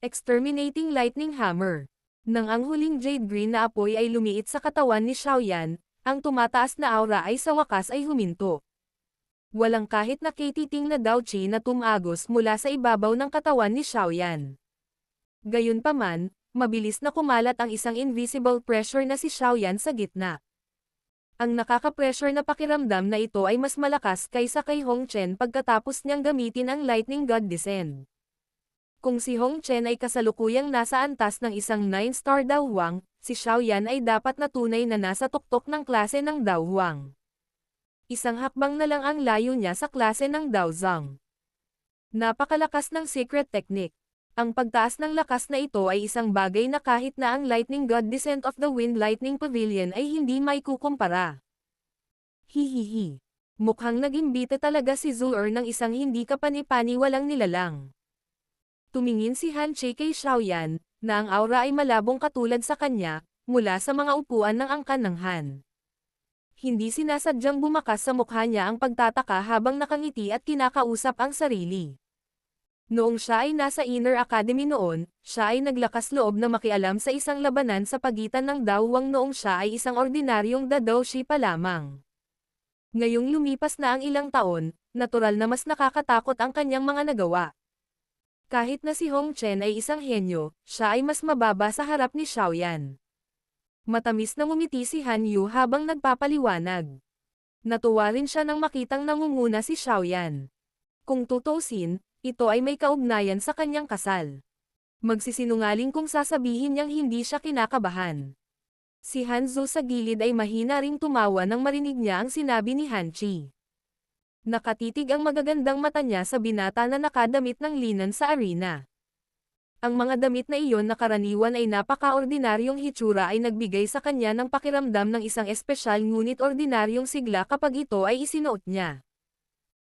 Speaker 1: Exterminating Lightning Hammer. Nang ang huling jade green na apoy ay lumiit sa katawan ni Xiaoyan, ang tumataas na aura ay sa wakas ay huminto. Walang kahit na katiting na Daoqi na tumagos mula sa ibabaw ng katawan ni Xiaoyan. Gayunpaman, mabilis na kumalat ang isang invisible pressure na si Xiaoyan sa gitna. Ang nakaka-pressure na pakiramdam na ito ay mas malakas kaysa kay Hong Chen pagkatapos niyang gamitin ang Lightning God Descent. Kung si Hong Chen ay kasalukuyang nasa antas ng isang 9-star Daohuang, si Xiaoyan ay dapat na tunay na nasa tuktok ng klase ng Daohuang. Isang hakbang na lang ang layo niya sa klase ng Daozang. Napakalakas ng secret technique. Ang pagtaas ng lakas na ito ay isang bagay na kahit na ang Lightning God Descent of the Wind Lightning Pavilion ay hindi maikukumpara. Hihihi. Mukhang nag-imbita talaga si Zuer ng isang hindi kapani-paniwalang nilalang. Tumingin si Han Che kay Xiaoyan, na ang aura ay malabong katulad sa kanya, mula sa mga upuan ng angkan ng Han. Hindi sinasadyang bumakas sa mukha niya ang pagtataka habang nakangiti at kinakausap ang sarili. Noong siya ay nasa Inner Academy noon, siya ay naglakas loob na makialam sa isang labanan sa pagitan ng Daohuang noong siya ay isang ordinaryong Dadoshi pa lamang. Ngayong lumipas na ang ilang taon, natural na mas nakakatakot ang kanyang mga nagawa. Kahit na si Hong Chen ay isang henyo, siya ay mas mababa sa harap ni Xiaoyan. Matamis na ngumiti si Han Yu habang nagpapaliwanag. Natuwa rin siya nang makitang nangunguna si Xiaoyan. Kung tutuusin, ito ay may kaugnayan sa kanyang kasal. Magsisinungaling kung sasabihin niyang hindi siya kinakabahan. Si Han Zhu sa gilid ay mahina ring tumawa nang marinig niya ang sinabi ni Han Chi. Nakatitig ang magagandang mata niya sa binata na nakadamit ng linan sa arena. Ang mga damit na iyon na karaniwan ay napaka-ordinaryong hitsura ay nagbigay sa kanya ng pakiramdam ng isang espesyal ngunit ordinaryong sigla kapag ito ay isinuot niya.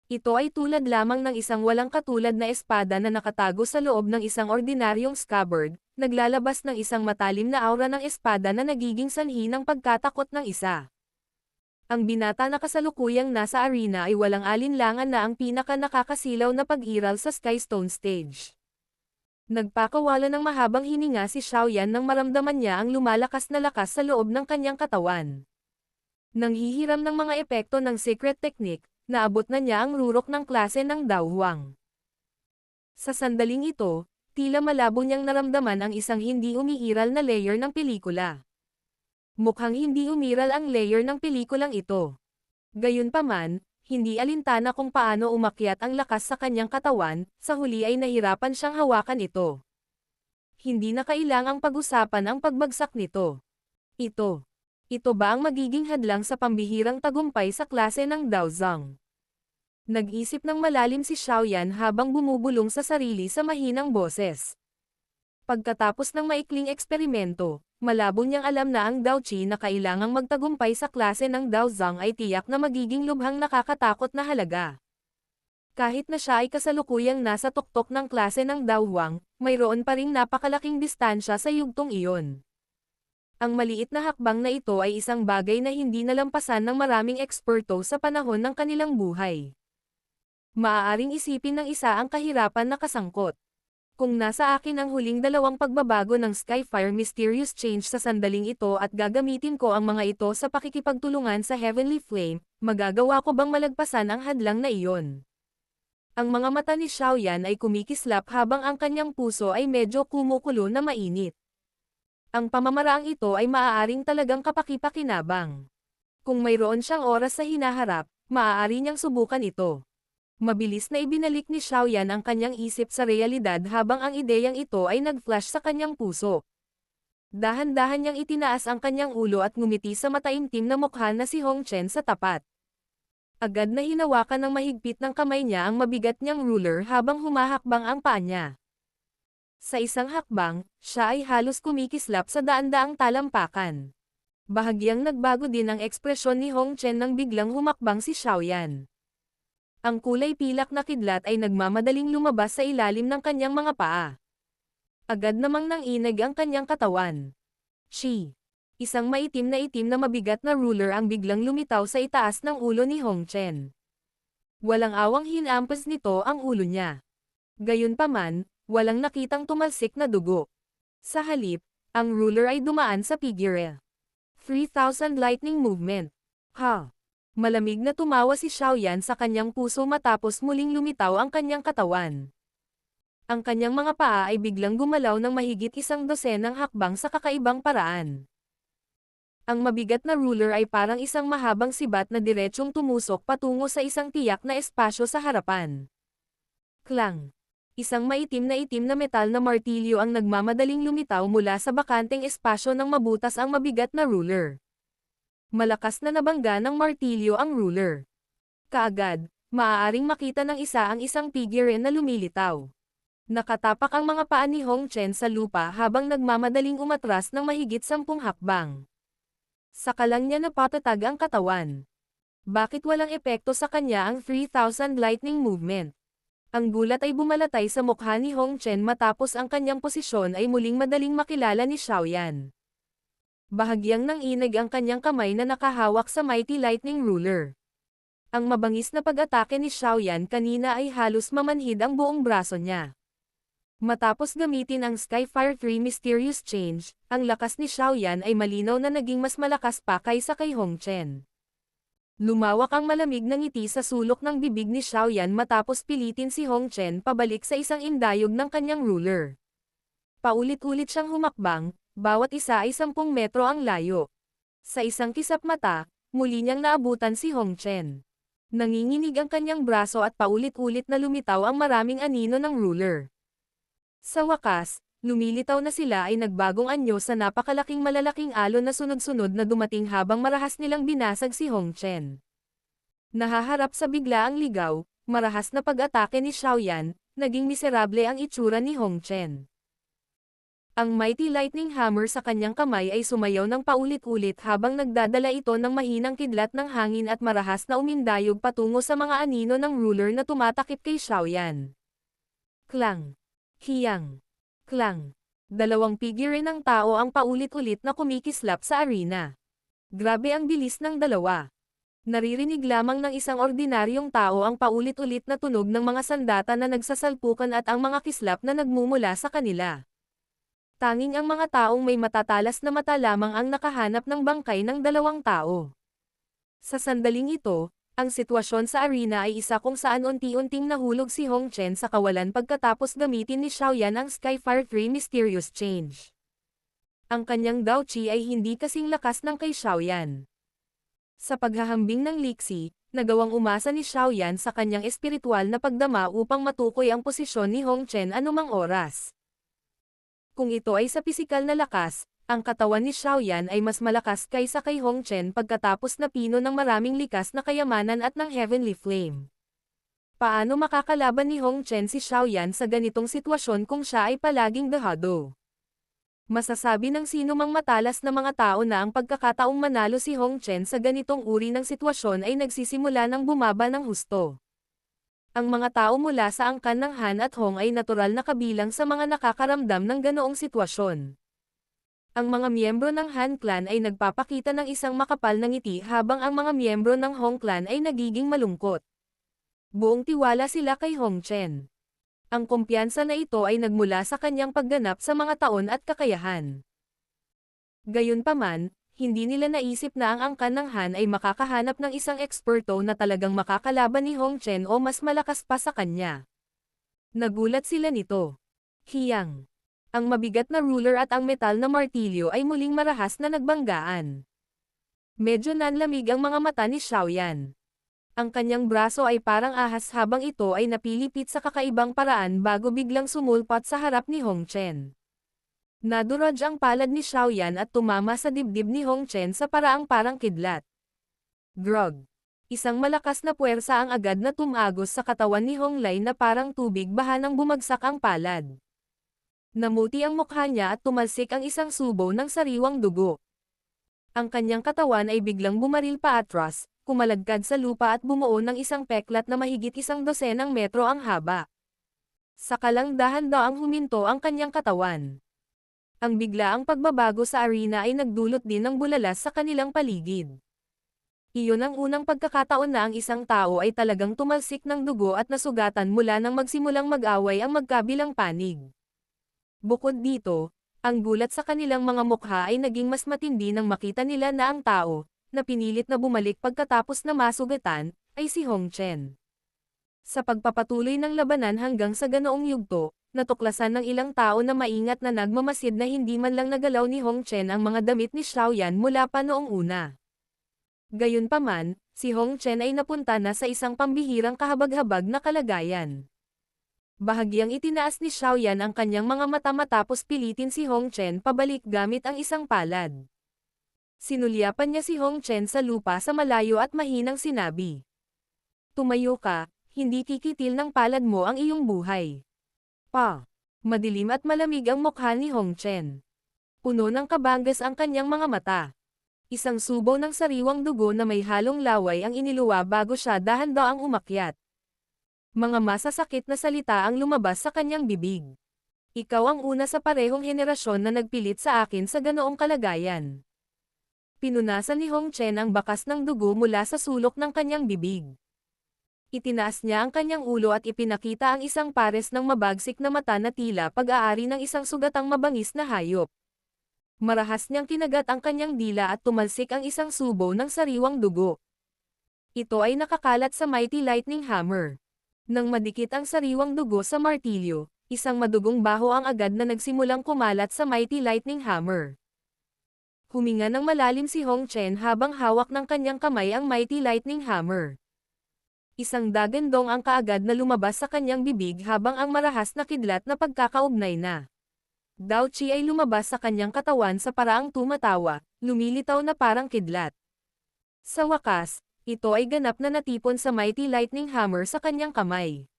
Speaker 1: Ito ay tulad lamang ng isang walang katulad na espada na nakatago sa loob ng isang ordinaryong scabbard, naglalabas ng isang matalim na aura ng espada na nagiging sanhi ng pagkatakot ng isa. Ang binata na kasalukuyang nasa arena ay walang alinlangan na ang pinaka-nakakasilaw na pag-iral sa Skystone Stage. Nagpakawala ng mahabang hininga si Xiaoyan nang maramdaman niya ang lumalakas na lakas sa loob ng kanyang katawan. Nang hihiram ng mga epekto ng secret technique, naabot na niya ang rurok ng klase ng Daohuang. Sa sandaling ito, tila malabo niyang naramdaman ang isang hindi umiiral na layer ng pelikula. Mukhang hindi umiral ang layer ng pelikulang ito. Gayunpaman, hindi alintana kung paano umakyat ang lakas sa kanyang katawan, sa huli ay nahirapan siyang hawakan ito. Hindi na kailangang pag-usapan ang pagbagsak nito. Ito ba ang magiging hadlang sa pambihirang tagumpay sa klase ng Daozang? Nag-isip ng malalim si Xiaoyan habang bumubulong sa sarili sa mahinang boses. Pagkatapos ng maikling eksperimento, malabo niyang alam na ang Daoqi na kailangang magtagumpay sa klase ng Daozang ay tiyak na magiging lubhang nakakatakot na halaga. Kahit na siya ay kasalukuyang nasa tuktok ng klase ng Daohuang, mayroon pa ring napakalaking distansya sa yugtong iyon. Ang maliit na hakbang na ito ay isang bagay na hindi nalampasan ng maraming eksperto sa panahon ng kanilang buhay. Maaaring isipin ng isa ang kahirapan na kasangkot. Kung nasa akin ang huling dalawang pagbabago ng Skyfire Mysterious Change sa sandaling ito at gagamitin ko ang mga ito sa pakikipagtulungan sa Heavenly Flame, magagawa ko bang malagpasan ang hadlang na iyon? Ang mga mata ni Xiaoyan ay kumikislap habang ang kanyang puso ay medyo kumukulo na mainit. Ang pamamaraang ito ay maaaring talagang kapakipakinabang. Kung mayroon siyang oras sa hinaharap, maaari niyang subukan ito. Mabilis na ibinalik ni Xiaoyan ang kanyang isip sa realidad habang ang ideyang ito ay nag-flash sa kanyang puso. Dahan-dahan niyang itinaas ang kanyang ulo at ngumiti sa mataimtim na mukha na si Hong Chen sa tapat. Agad na hinawakan ng mahigpit ng kamay niya ang mabigat niyang ruler habang humahakbang ang paa niya. Sa isang hakbang, siya ay halos kumikislap sa daan-daang talampakan. Bahagyang nagbago din ang ekspresyon ni Hong Chen nang biglang humakbang si Xiaoyan. Ang kulay pilak na kidlat ay nagmamadaling lumabas sa ilalim ng kanyang mga paa. Agad namang nanginig ang kanyang katawan. Shi. Isang maitim na mabigat na ruler ang biglang lumitaw sa itaas ng ulo ni Hong Chen. Walang awang hinampas nito ang ulo niya. Gayunpaman, walang nakitang tumalsik na dugo. Sa halip, ang ruler ay dumaan sa figure. 3,000 lightning movement. Ha! Malamig na tumawa si Xiaoyan sa kanyang puso matapos muling lumitaw ang kanyang katawan. Ang kanyang mga paa ay biglang gumalaw ng mahigit 100 hakbang sa kakaibang paraan. Ang mabigat na ruler ay parang isang mahabang sibat na diretsyong tumusok patungo sa isang tiyak na espasyo sa harapan. Klang! Isang maitim na metal na martilyo ang nagmamadaling lumitaw mula sa bakanteng espasyo ng mabutas ang mabigat na ruler. Malakas na nabangga ng martilyo ang ruler. Kaagad, maaaring makita ng isa ang isang figure na lumilitaw. Nakatapak ang mga paa ni Hong Chen sa lupa habang nagmamadaling umatras ng mahigit 10 hakbang. Saka lang niya napatatag ang katawan. Bakit walang epekto sa kanya ang 3,000 lightning movement? Ang gulat ay bumalatay sa mukha ni Hong Chen matapos ang kanyang posisyon ay muling madaling makilala ni Xiaoyan. Bahagyang nanginig ang kanyang kamay na nakahawak sa mighty lightning ruler. Ang mabangis na pag-atake ni Xiaoyan kanina ay halos mamanhid ang buong braso niya. Matapos gamitin ang Skyfire 3 Mysterious Change, ang lakas ni Xiaoyan ay malinaw na naging mas malakas pa kaysa kay Hong Chen. Lumawak ang malamig na ngiti sa sulok ng bibig ni Xiaoyan matapos pilitin si Hong Chen pabalik sa isang indayog ng kanyang ruler. Paulit-ulit siyang humakbang, bawat isa ay 10 metro ang layo. Sa isang kisap mata, muli niyang naabutan si Hong Chen. Nanginginig ang kanyang braso at paulit-ulit na lumitaw ang maraming anino ng ruler. Sa wakas, lumilitaw na sila ay nagbagong anyo sa napakalaking malalaking alon na sunod-sunod na dumating habang marahas nilang binasag si Hong Chen. Nahaharap sa biglaang ligaw, marahas na pag-atake ni Xiaoyan, naging miserable ang itsura ni Hong Chen. Ang mighty lightning hammer sa kanyang kamay ay sumayaw ng paulit-ulit habang nagdadala ito ng mahinang kidlat ng hangin at marahas na umindayog patungo sa mga anino ng ruler na tumatakip kay Xiaoyan. Klang! Hiyang! Klang! Dalawang figure ng tao ang paulit-ulit na kumikislap sa arena. Grabe ang bilis ng dalawa. Naririnig lamang ng isang ordinaryong tao ang paulit-ulit na tunog ng mga sandata na nagsasalpukan at ang mga kislap na nagmumula sa kanila. Tanging ang mga taong may matatalas na mata lamang ang nakahanap ng bangkay ng dalawang tao. Sa sandaling ito, ang sitwasyon sa arena ay isa kung saan unti-unting nahulog si Hong Chen sa kawalan pagkatapos gamitin ni Xiaoyan ang Skyfire 3 Mysterious Change. Ang kanyang Dao Qi ay hindi kasing lakas ng kay Xiaoyan. Sa paghahambing ng liksi, nagawang umasa ni Xiaoyan sa kanyang espiritual na pagdama upang matukoy ang posisyon ni Hong Chen anumang oras. Kung ito ay sa pisikal na lakas, ang katawan ni Xiaoyan ay mas malakas kaysa kay Hong Chen pagkatapos napino ng maraming likas na kayamanan at ng heavenly flame. Paano makakalaban ni Hong Chen si Xiaoyan sa ganitong sitwasyon kung siya ay palaging dehado? Masasabi ng sino mang matalas na mga tao na ang pagkakataong manalo si Hong Chen sa ganitong uri ng sitwasyon ay nagsisimula ng bumaba ng husto. Ang mga tao mula sa angkan ng Han at Hong ay natural na kabilang sa mga nakakaramdam ng ganoong sitwasyon. Ang mga miyembro ng Han Clan ay nagpapakita ng isang makapal na ngiti habang ang mga miyembro ng Hong Clan ay nagiging malungkot. Buong tiwala sila kay Hong Chen. Ang kumpiyansa na ito ay nagmula sa kanyang pagganap sa mga taon at kakayahan. Gayunpaman, hindi nila naisip na ang angkan ng Han ay makakahanap ng isang eksperto na talagang makakalaban ni Hong Chen o mas malakas pa sa kanya. Nagulat sila nito. Hiyang! Ang mabigat na ruler at ang metal na martilyo ay muling marahas na nagbanggaan. Medyo nanlamig ang mga mata ni Xiaoyan. Ang kanyang braso ay parang ahas habang ito ay napilipit sa kakaibang paraan bago biglang sumulpat sa harap ni Hong Chen. Naduraj ang palad ni Xiaoyan at tumama sa dibdib ni Hong Chen sa paraang parang kidlat. Grog! Isang malakas na puwersa ang agad na tumagos sa katawan ni Hong Lai na parang tubig bahanang bumagsak ang palad. Namuti ang mukha niya at tumalsik ang isang subo ng sariwang dugo. Ang kanyang katawan ay biglang bumaril paatras, kumalagkad sa lupa at bumuo ng isang peklat na mahigit 12 metro ang haba. Sakalang dahan-daang huminto ang kanyang katawan. Ang biglaang pagbabago sa arena ay nagdulot din ng bulalas sa kanilang paligid. Iyon ang unang pagkakataon na ang isang tao ay talagang tumalsik ng dugo at nasugatan mula nang magsimulang mag-away ang magkabilang panig. Bukod dito, ang gulat sa kanilang mga mukha ay naging mas matindi nang makita nila na ang tao, na pinilit na bumalik pagkatapos na masugatan, ay si Hong Chen. Sa pagpapatuloy ng labanan hanggang sa ganoong yugto, natuklasan ng ilang tao na maingat na nagmamasid na hindi man lang nagalaw ni Hong Chen ang mga damit ni Xiaoyan mula pa noong una. Gayunpaman, si Hong Chen ay napunta na sa isang pambihirang kahabag-habag na kalagayan. Bahagyang itinaas ni Xiaoyan ang kanyang mga mata matapos pilitin si Hong Chen pabalik gamit ang isang palad. Sinulyapan niya si Hong Chen sa lupa sa malayo at mahinang sinabi. Tumayo ka, hindi kikitil ng palad mo ang iyong buhay. Madilim at malamig ang mukha ni Hong Chen. Puno ng kabanggas ang kanyang mga mata. Isang subo ng sariwang dugo na may halong laway ang iniluwa bago siya dahan-daang umakyat. Mga masasakit na salita ang lumabas sa kanyang bibig. Ikaw ang una sa parehong henerasyon na nagpilit sa akin sa ganoong kalagayan. Pinunasan ni Hong Chen ang bakas ng dugo mula sa sulok ng kanyang bibig. Itinaas niya ang kanyang ulo at ipinakita ang isang pares ng mabagsik na mata na tila pag-aari ng isang sugatang mabangis na hayop. Marahas niyang kinagat ang kanyang dila at tumalsik ang isang subo ng sariwang dugo. Ito ay nakakalat sa Mighty Lightning Hammer. Nang madikit ang sariwang dugo sa martilyo, isang madugong baho ang agad na nagsimulang kumalat sa Mighty Lightning Hammer. Huminga ng malalim si Hong Chen habang hawak ng kanyang kamay ang Mighty Lightning Hammer. Isang dagandong ang kaagad na lumabas sa kanyang bibig habang ang marahas na kidlat na pagkakaugnay na. Dao Qi ay lumabas sa kanyang katawan sa paraang tumatawa, lumilitaw na parang kidlat. Sa wakas, ito ay ganap na natipon sa Mighty Lightning Hammer sa kanyang kamay.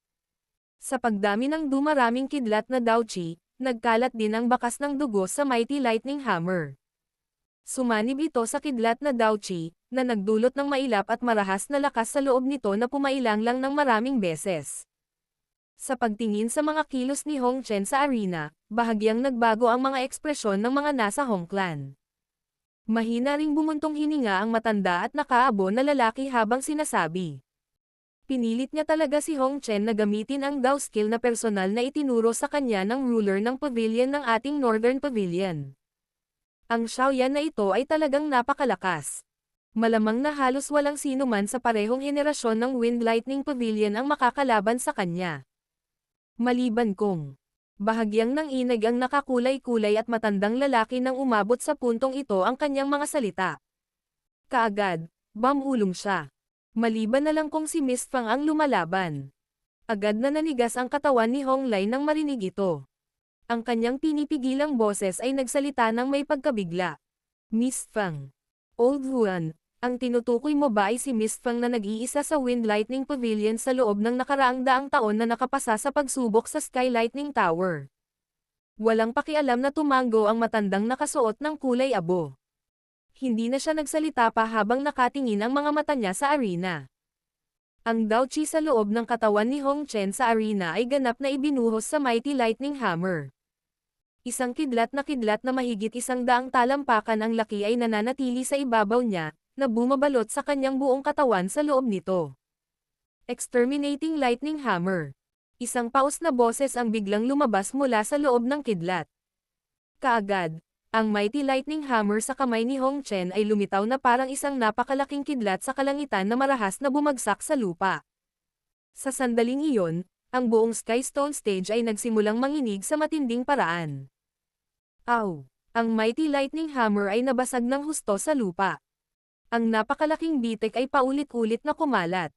Speaker 1: Sa pagdami ng dumaraming kidlat na Dao Qi, nagkalat din ang bakas ng dugo sa Mighty Lightning Hammer. Sumanib ito sa kidlat na Dao Qi, na nagdulot ng mailap at marahas na lakas sa loob nito na pumailang lang ng maraming beses. Sa pagtingin sa mga kilos ni Hong Chen sa arena, bahagyang nagbago ang mga ekspresyon ng mga nasa Hong Clan. Mahina ring bumuntong hininga ang matanda at nakaabo na lalaki habang sinasabi. Pinilit niya talaga si Hong Chen na gamitin ang Dao skill na personal na itinuro sa kanya ng ruler ng pavilion ng ating Northern Pavilion. Ang Xiaoyan na ito ay talagang napakalakas. Malamang na halos walang sino man sa parehong henerasyon ng Wind Lightning Pavilion ang makakalaban sa kanya. Maliban kung bahagyang nanginig ang nakakulay-kulay at matandang lalaki nang umabot sa puntong ito ang kanyang mga salita. Kaagad, bamulong siya. Maliban na lang kung si Miss Fang ang lumalaban. Agad na nanigas ang katawan ni Hong Lai nang marinig ito. Ang kanyang pinipigilang boses ay nagsalita ng may pagkabigla. Miss Fang. Old Huan, ang tinutukoy mo ba ay si Miss Fang na nag-iisa sa Wind Lightning Pavilion sa loob ng nakaraang daang taon na nakapasa sa pagsubok sa Sky Lightning Tower? Walang pakialam na tumanggo ang matandang nakasuot ng kulay abo. Hindi na siya nagsalita pa habang nakatingin ang mga mata niya sa arena. Ang Dao Qi sa loob ng katawan ni Hong Chen sa arena ay ganap na ibinuhos sa Mighty Lightning Hammer. Isang kidlat na mahigit 100 talampakan ang laki ay nananatili sa ibabaw niya, na bumabalot sa kanyang buong katawan sa loob nito. Exterminating Lightning Hammer. Isang paus na boses ang biglang lumabas mula sa loob ng kidlat. Kaagad, ang Mighty Lightning Hammer sa kamay ni Hong Chen ay lumitaw na parang isang napakalaking kidlat sa kalangitan na marahas na bumagsak sa lupa. Sa sandaling iyon, ang buong Skystone stage ay nagsimulang manginig sa matinding paraan. Aw! Ang Mighty Lightning Hammer ay nabasag ng husto sa lupa. Ang napakalaking bitek ay paulit-ulit na kumalat.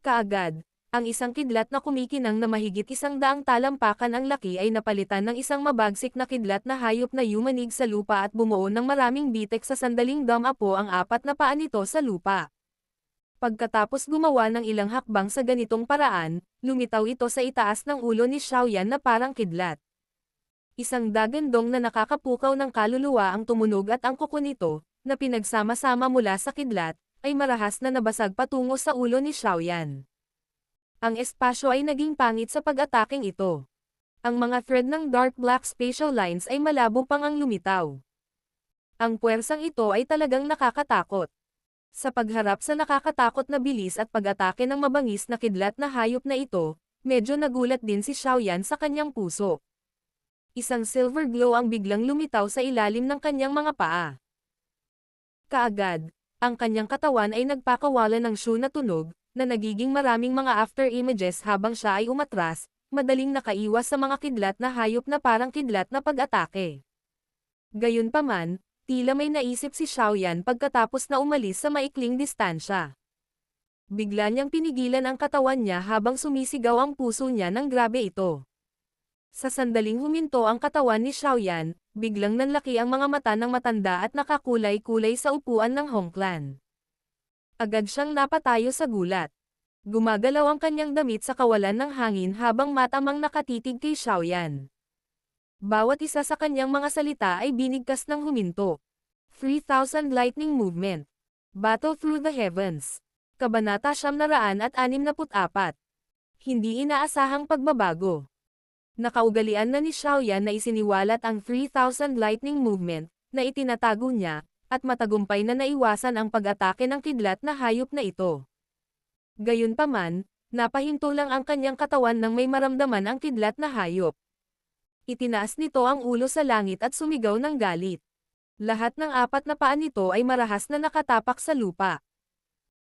Speaker 1: Kaagad, ang isang kidlat na kumikinang na mahigit 100 talampakan ang laki ay napalitan ng isang mabagsik na kidlat na hayop na yumanig sa lupa at bumuo ng maraming bitek sa sandaling dumapo ang 4 na paa nito sa lupa. Pagkatapos gumawa ng ilang hakbang sa ganitong paraan, lumitaw ito sa itaas ng ulo ni Xiaoyan na parang kidlat. Isang dagandong na nakakapukaw ng kaluluwa ang tumunog at ang kuko nito, na pinagsama-sama mula sa kidlat, ay marahas na nabasag patungo sa ulo ni Xiaoyan. Ang espasyo ay naging pangit sa pag-ataking ito. Ang mga thread ng dark black spatial lines ay malabo pang ang lumitaw. Ang puwersang ito ay talagang nakakatakot. Sa pagharap sa nakakatakot na bilis at pag-atake ng mabangis na kidlat na hayop na ito, medyo nagulat din si Xiaoyan sa kanyang puso. Isang silver glow ang biglang lumitaw sa ilalim ng kanyang mga paa. Kaagad, ang kanyang katawan ay nagpakawala ng shoo na tunog, na nagiging maraming mga after images habang siya ay umatras, madaling nakaiwas sa mga kidlat na hayop na parang kidlat na pag-atake. Gayunpaman, tila may naisip si Xiaoyan pagkatapos na umalis sa maikling distansya. Bigla niyang pinigilan ang katawan niya habang sumisigaw ang puso niya ng grabe ito. Sa sandaling huminto ang katawan ni Xiaoyan, biglang nanlaki ang mga mata ng matanda at nakakulay-kulay sa upuan ng Hong Clan. Agad siyang napatayo sa gulat. Gumagalaw ang kanyang damit sa kawalan ng hangin habang matamang nakatitig kay Xiaoyan. Bawat isa sa kanyang mga salita ay binigkas ng huminto. 3,000 Lightning Movement. Battle Through the Heavens. Kabanata 964. Hindi inaasahang pagbabago. Nakaugalian na ni Xiaoyan na isiniwalat ang 3,000 Lightning Movement, na itinatago niya, at matagumpay na naiwasan ang pag-atake ng kidlat na hayop na ito. Gayunpaman, napahinto lang ang kanyang katawan nang may maramdaman ang kidlat na hayop. Itinaas nito ang ulo sa langit at sumigaw ng galit. Lahat ng apat na paa nito ay marahas na nakatapak sa lupa.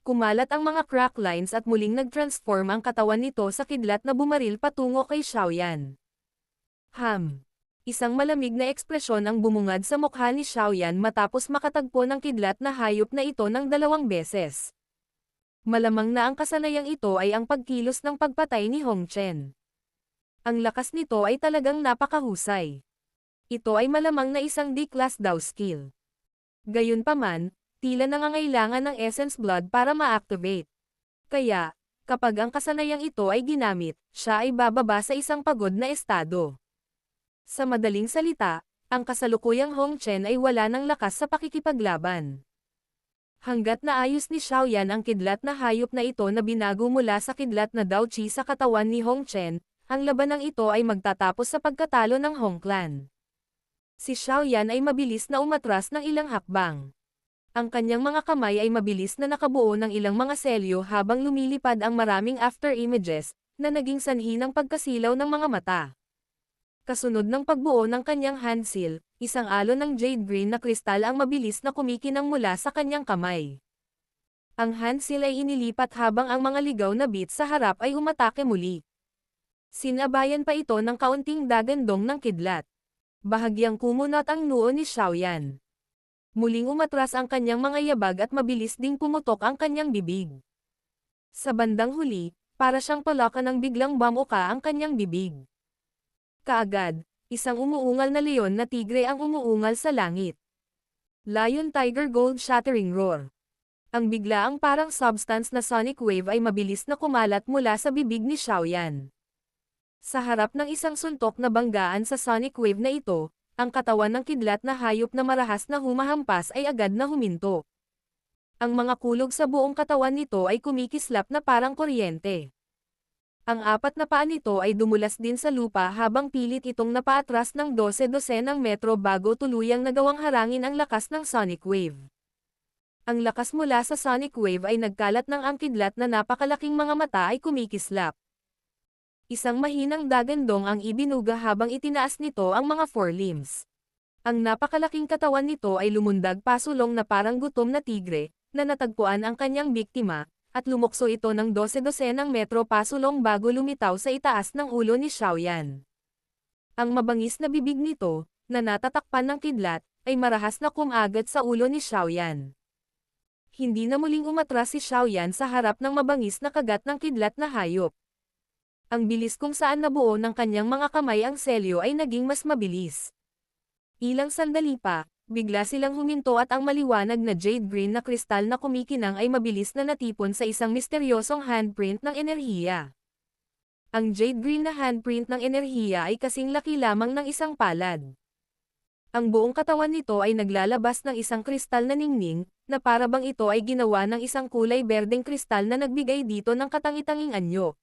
Speaker 1: Kumalat ang mga crack lines at muling nag-transform ang katawan nito sa kidlat na bumaril patungo kay Xiaoyan. Isang malamig na ekspresyon ang bumungad sa mukha ni Xiaoyan matapos makatagpo ng kidlat na hayop na ito ng 2 beses. Malamang na ang kasanayang ito ay ang pagkilos ng pagpatay ni Hong Chen. Ang lakas nito ay talagang napakahusay. Ito ay malamang na isang D-class daw skill. Gayunpaman, tila nangangailangan ng Essence Blood para ma-activate. Kaya, kapag ang kasanayang ito ay ginamit, siya ay bababa sa isang pagod na estado. Sa madaling salita, ang kasalukuyang Hong Chen ay wala ng lakas sa pakikipaglaban. Hanggat naayos ni Xiaoyan ang kidlat na hayop na ito na binago mula sa kidlat na Dao Qi sa katawan ni Hong Chen, ang labanang ito ay magtatapos sa pagkatalo ng Hong Clan. Si Xiaoyan ay mabilis na umatras ng ilang hakbang. Ang kanyang mga kamay ay mabilis na nakabuo ng ilang mga selyo habang lumilipad ang maraming after images, na naging sanhi ng pagkasilaw ng mga mata. Kasunod ng pagbuo ng kanyang hand seal, isang alon ng jade green na kristal ang mabilis na kumikinang mula sa kanyang kamay. Ang hand seal ay inilipat habang ang mga ligaw na beats sa harap ay umatake muli. Sinabayan pa ito ng kaunting dagandong ng kidlat. Bahagyang kumunot ang noo ni Xiaoyan. Muling umatras ang kanyang mga yabag at mabilis ding pumutok ang kanyang bibig. Sa bandang huli, para siyang palakan ng biglang bamuka ang kanyang bibig. Kaagad, isang umuungal na leon na tigre ang umuungal sa langit. Lion Tiger Gold Shattering Roar. Ang biglaang parang substance na sonic wave ay mabilis na kumalat mula sa bibig ni Xiaoyan. Sa harap ng isang suntok na banggaan sa sonic wave na ito, ang katawan ng kidlat na hayop na marahas na humahampas ay agad na huminto. Ang mga kulog sa buong katawan nito ay kumikislap na parang kuryente. Ang apat na paa nito ay dumulas din sa lupa habang pilit itong napaatras ng 12-12 metro bago tuluyang nagawang harangin ang lakas ng sonic wave. Ang lakas mula sa sonic wave ay nagkalat ng ang kidlat na napakalaking mga mata ay kumikislap. Isang mahinang dagandong ang ibinuga habang itinaas nito ang mga forelimbs. Ang napakalaking katawan nito ay lumundag pasulong na parang gutom na tigre, na natagpuan ang kanyang biktima, at lumukso ito ng 12-12 metro pasulong bago lumitaw sa itaas ng ulo ni Xiaoyan. Ang mabangis na bibig nito, na natatakpan ng kidlat, ay marahas na kumagat sa ulo ni Xiaoyan. Hindi na muling umatras si Xiaoyan sa harap ng mabangis na kagat ng kidlat na hayop. Ang bilis kung saan nabuo ng kanyang mga kamay ang selyo ay naging mas mabilis. Ilang sandali pa, bigla silang huminto at ang maliwanag na jade green na kristal na kumikinang ay mabilis na natipon sa isang misteryosong handprint ng enerhiya. Ang jade green na handprint ng enerhiya ay kasing laki lamang ng isang palad. Ang buong katawan nito ay naglalabas ng isang kristal na ningning, na para bang ito ay ginawa ng isang kulay berdeng kristal na nagbigay dito ng katangi-tanging anyo.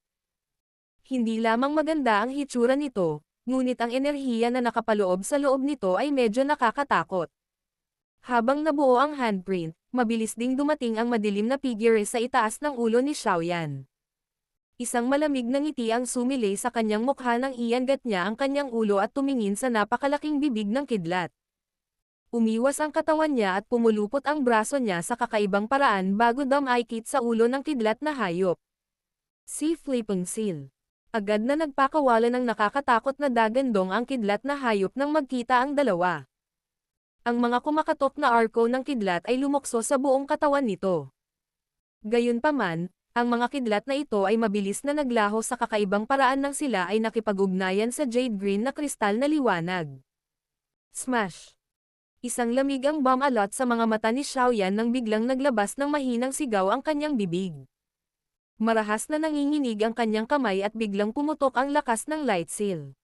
Speaker 1: Hindi lamang maganda ang hitsura nito, ngunit ang enerhiya na nakapaloob sa loob nito ay medyo nakakatakot. Habang nabuo ang handprint, mabilis ding dumating ang madilim na figure sa itaas ng ulo ni Xiaoyan. Isang malamig na ngiti ang sumilay sa kanyang mukha nang iangat niya ang kanyang ulo at tumingin sa napakalaking bibig ng kidlat. Umiwas ang katawan niya at pumulupot ang braso niya sa kakaibang paraan bago dumaikit sa ulo ng kidlat na hayop. Si Flipping Seal. Agad na nagpakawala ng nakakatakot na dagandong ang kidlat na hayop nang magkita ang dalawa. Ang mga kumakatok na arko ng kidlat ay lumokso sa buong katawan nito. Gayunpaman, ang mga kidlat na ito ay mabilis na naglaho sa kakaibang paraan nang sila ay nakipag-ugnayan sa jade green na kristal na liwanag. Smash! Isang lamig ang bomb-alot sa mga mata ni Xiaoyan nang biglang naglabas ng mahinang sigaw ang kanyang bibig. Marahas na nanginginig ang kanyang kamay at biglang pumutok ang lakas ng light seal.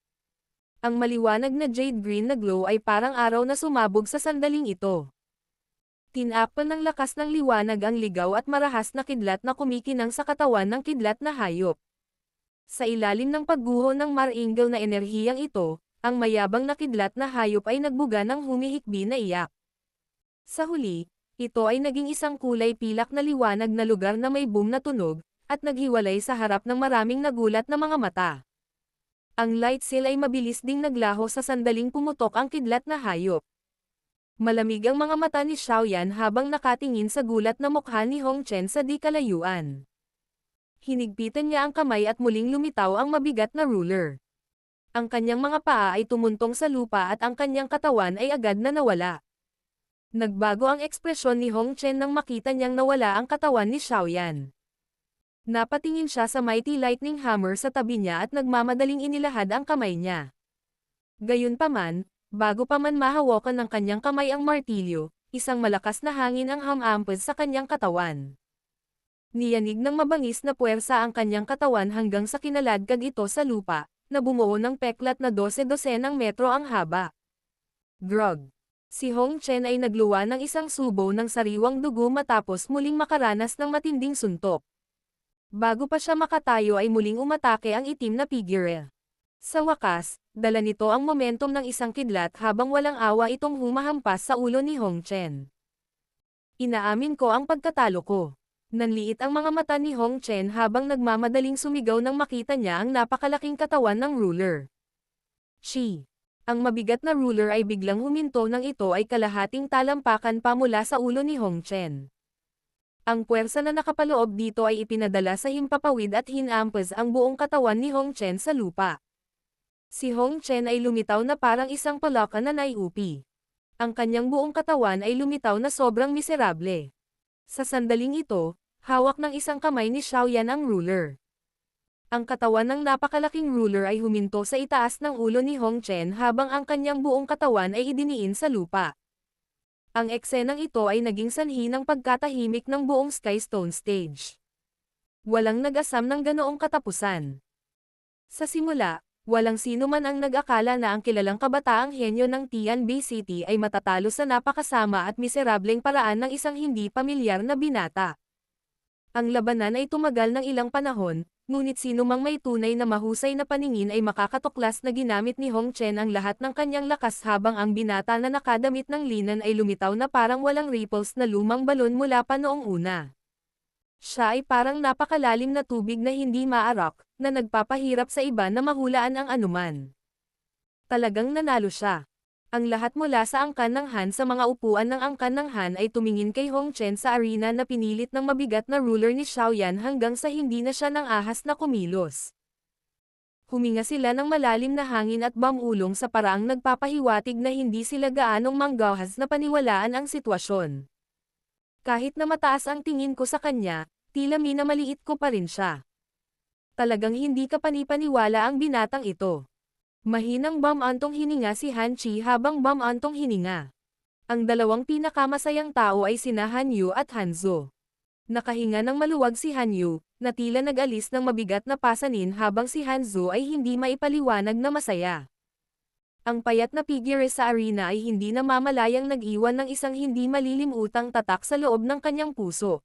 Speaker 1: Ang maliwanag na jade green na glow ay parang araw na sumabog sa sandaling ito. Tinakpan ng lakas ng liwanag ang ligaw at marahas na kidlat na kumikinang sa katawan ng kidlat na hayop. Sa ilalim ng pagguho ng maringal na enerhiyang ito, ang mayabang na kidlat na hayop ay nagbuga ng humihikbi na iyak. Sa huli, ito ay naging isang kulay pilak na liwanag na lugar na may boom na tunog, at naghiwalay sa harap ng maraming nagulat na mga mata. Ang light seal ay mabilis ding naglaho sa sandaling pumutok ang kidlat na hayop. Malamig ang mga mata ni Xiaoyan habang nakatingin sa gulat na mukha ni Hong Chen sa di kalayuan. Hinigpitan niya ang kamay at muling lumitaw ang mabigat na ruler. Ang kanyang mga paa ay tumuntong sa lupa at ang kanyang katawan ay agad na nawala. Nagbago ang ekspresyon ni Hong Chen nang makita niyang nawala ang katawan ni Xiaoyan. Napatingin siya sa mighty lightning hammer sa tabi niya at nagmamadaling inilahad ang kamay niya. Gayunpaman, bago pa man mahawakan ng kanyang kamay ang martilyo, isang malakas na hangin ang hamampes sa kanyang katawan. Niyanig ng mabangis na puwersa ang kanyang katawan hanggang sa kinaladkad ito sa lupa, na bumuo ng peklat na 12-dosenang metro ang haba. Grog. Si Hong Chen ay nagluwa ng isang subo ng sariwang dugo matapos muling makaranas ng matinding suntok. Bago pa siya makatayo ay muling umatake ang itim na figure. Sa wakas, dala nito ang momentum ng isang kidlat habang walang awa itong humahampas sa ulo ni Hong Chen. Inaamin ko ang pagkatalo ko. Nanliit ang mga mata ni Hong Chen habang nagmamadaling sumigaw nang makita niya ang napakalaking katawan ng ruler. Shi. Ang mabigat na ruler ay biglang huminto nang ito ay kalahating talampakan pa mula sa ulo ni Hong Chen. Ang puwersa na nakapaloob dito ay ipinadala sa himpapawid at hinampas ang buong katawan ni Hong Chen sa lupa. Si Hong Chen ay lumitaw na parang isang palaka na naiupi. Ang kanyang buong katawan ay lumitaw na sobrang miserable. Sa sandaling ito, hawak ng isang kamay ni Xiaoyan ang ruler. Ang katawan ng napakalaking ruler ay huminto sa itaas ng ulo ni Hong Chen habang ang kanyang buong katawan ay idiniin sa lupa. Ang eksenang ito ay naging sanhi ng pagkatahimik ng buong Skystone stage. Walang nag-asam ng ganoong katapusan. Sa simula, walang sino man ang nag-akala na ang kilalang kabataang henyo ng Tianbei City ay matatalo sa napakasama at miserableng paraan ng isang hindi pamilyar na binata. Ang labanan ay tumagal ng ilang panahon, ngunit sino mang may tunay na mahusay na paningin ay makakatuklas na ginamit ni Hong Chen ang lahat ng kanyang lakas habang ang binata na nakadamit ng linan ay lumitaw na parang walang ripples na lumang balon mula pa noong una. Siya ay parang napakalalim na tubig na hindi maarak, na nagpapahirap sa iba na mahulaan ang anuman. Talagang nanalo siya. Ang lahat mula sa angkan ng Han sa mga upuan ng angkan ng Han ay tumingin kay Hong Chen sa arena na pinilit ng mabigat na ruler ni Xiaoyan hanggang sa hindi na siya ng ahas na kumilos. Huminga sila ng malalim na hangin at bamulong sa paraang nagpapahiwatig na hindi sila gaanong manggahas na paniwalaan ang sitwasyon. Kahit na mataas ang tingin ko sa kanya, tila minamaliit ko pa rin siya. Talagang hindi ka panipaniwala ang binatang ito. Mahinang bamantong hininga si Han Chi habang bamantong hininga. Ang dalawang pinakamasayang tao ay sina Han Yu at Han Zhou. Nakahinga ng maluwag si Han Yu, na tila nag-alis ng mabigat na pasanin habang si Han Zhou ay hindi maipaliwanag na masaya. Ang payat na figure sa arena ay hindi namamalayang nag-iwan ng isang hindi malilimutang tatak sa loob ng kanyang puso.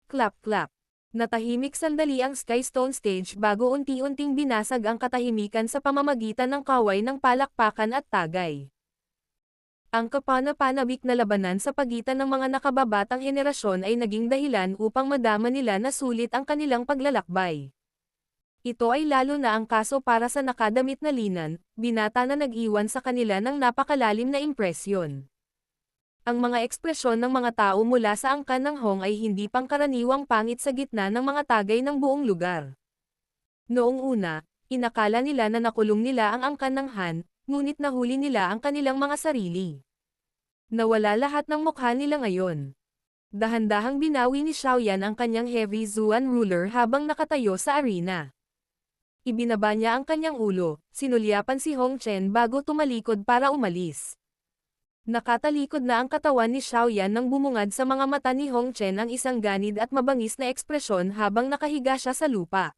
Speaker 1: Clap clap. Natahimik sandali ang Skystone stage bago unti-unting binasag ang katahimikan sa pamamagitan ng kaway ng palakpakan at tagay. Ang kapana-panabik na labanan sa pagitan ng mga nakababatang henerasyon ay naging dahilan upang madama nila na sulit ang kanilang paglalakbay. Ito ay lalo na ang kaso para sa nakadamit na Linan, binata na nag-iwan sa kanila ng napakalalim na impresyon. Ang mga ekspresyon ng mga tao mula sa angkan ng Hong ay hindi pangkaraniwang pangit sa gitna ng mga tagay ng buong lugar. Noong una, inakala nila na nakulong nila ang angkan ng Han, ngunit nahuli nila ang kanilang mga sarili. Nawala lahat ng mukha nila ngayon. Dahan-dahang binawi ni Xiaoyan ang kanyang heavy Zuan ruler habang nakatayo sa arena. Ibinaba niya ang kanyang ulo, sinulyapan si Hong Chen bago tumalikod para umalis. Nakatalikod na ang katawan ni Xiaoyan nang bumungad sa mga mata ni Hong Chen ang isang ganid at mabangis na ekspresyon habang nakahiga siya sa lupa.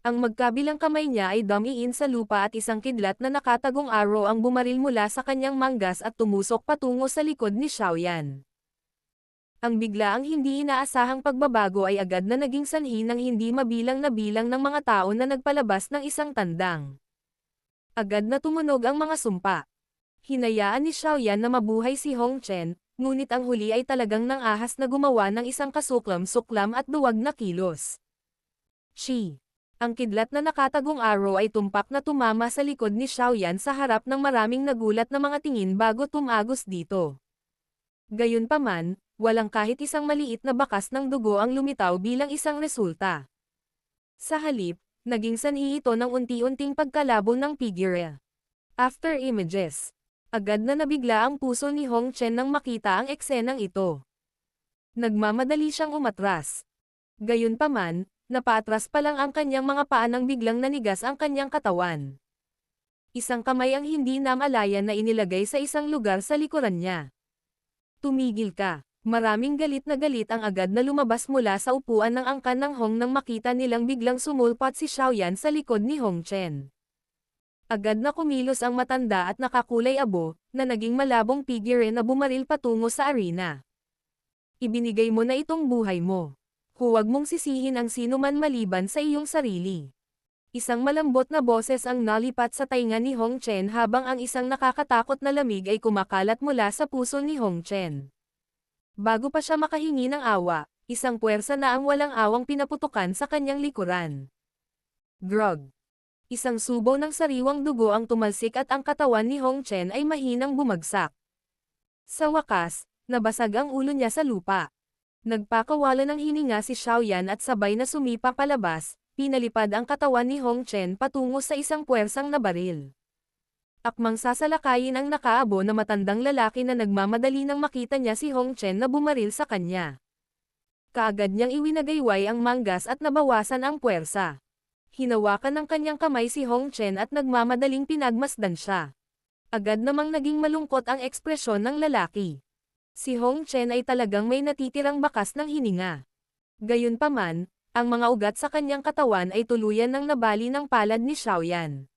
Speaker 1: Ang magkabilang kamay niya ay dumiin sa lupa at isang kidlat na nakatagong arrow ang bumaril mula sa kanyang manggas at tumusok patungo sa likod ni Xiaoyan. Ang biglaang hindi inaasahang pagbabago ay agad na naging sanhi ng hindi mabilang na bilang ng mga tao na nagpalabas ng isang tandang. Agad na tumunog ang mga sumpa. Hinayaan ni Xiaoyan na mabuhay si Hong Chen, ngunit ang huli ay talagang nang-ahas na gumawa ng isang kasuklam-suklam at duwag na kilos. Shi. Ang kidlat na nakatagong arrow ay tumpak na tumama sa likod ni Xiaoyan sa harap ng maraming nagulat na mga tingin bago tumagos dito. Gayunpaman, walang kahit isang maliit na bakas ng dugo ang lumitaw bilang isang resulta. Sa halip, naging sanhi ito ng unti-unting pagkalabo ng figure. After images. Agad na nabigla ang puso ni Hong Chen nang makita ang eksenang ito. Nagmamadali siyang umatras. Gayunpaman, napaatras pa lang ang kanyang mga paa nang biglang nanigas ang kanyang katawan. Isang kamay ang hindi namalayan na inilagay sa isang lugar sa likuran niya. Tumigil ka. Maraming galit ang agad na lumabas mula sa upuan ng angkan ng Hong nang makita nilang biglang sumulpat si Xiaoyan sa likod ni Hong Chen. Agad na kumilos ang matanda at nakakulay abo, na naging malabong figure na bumaril patungo sa arena. Ibinigay mo na itong buhay mo. Huwag mong sisihin ang sinuman maliban sa iyong sarili. Isang malambot na boses ang nalipat sa tainga ni Hong Chen habang ang isang nakakatakot na lamig ay kumakalat mula sa puso ni Hong Chen. Bago pa siya makahingi ng awa, isang puwersa na ang walang awang pinaputukan sa kanyang likuran. Grog. Isang subo ng sariwang dugo ang tumalsik at ang katawan ni Hong Chen ay mahinang bumagsak. Sa wakas, nabasag ang ulo niya sa lupa. Nagpakawala ng hininga si Xiaoyan at sabay na sumipa palabas, pinalipad ang katawan ni Hong Chen patungo sa isang puwersang na baril. Akmang sasalakayin ang nakaabo na matandang lalaki na nagmamadali nang makita niya si Hong Chen na bumaril sa kanya. Kaagad niyang iwinagayway ang manggas at nabawasan ang puwersa. Hinawakan ng kanyang kamay si Hong Chen at nagmamadaling pinagmasdan siya. Agad namang naging malungkot ang ekspresyon ng lalaki. Si Hong Chen ay talagang may natitirang bakas ng hininga. Gayunpaman, ang mga ugat sa kanyang katawan ay tuluyan ng nabali ng palad ni Xiaoyan.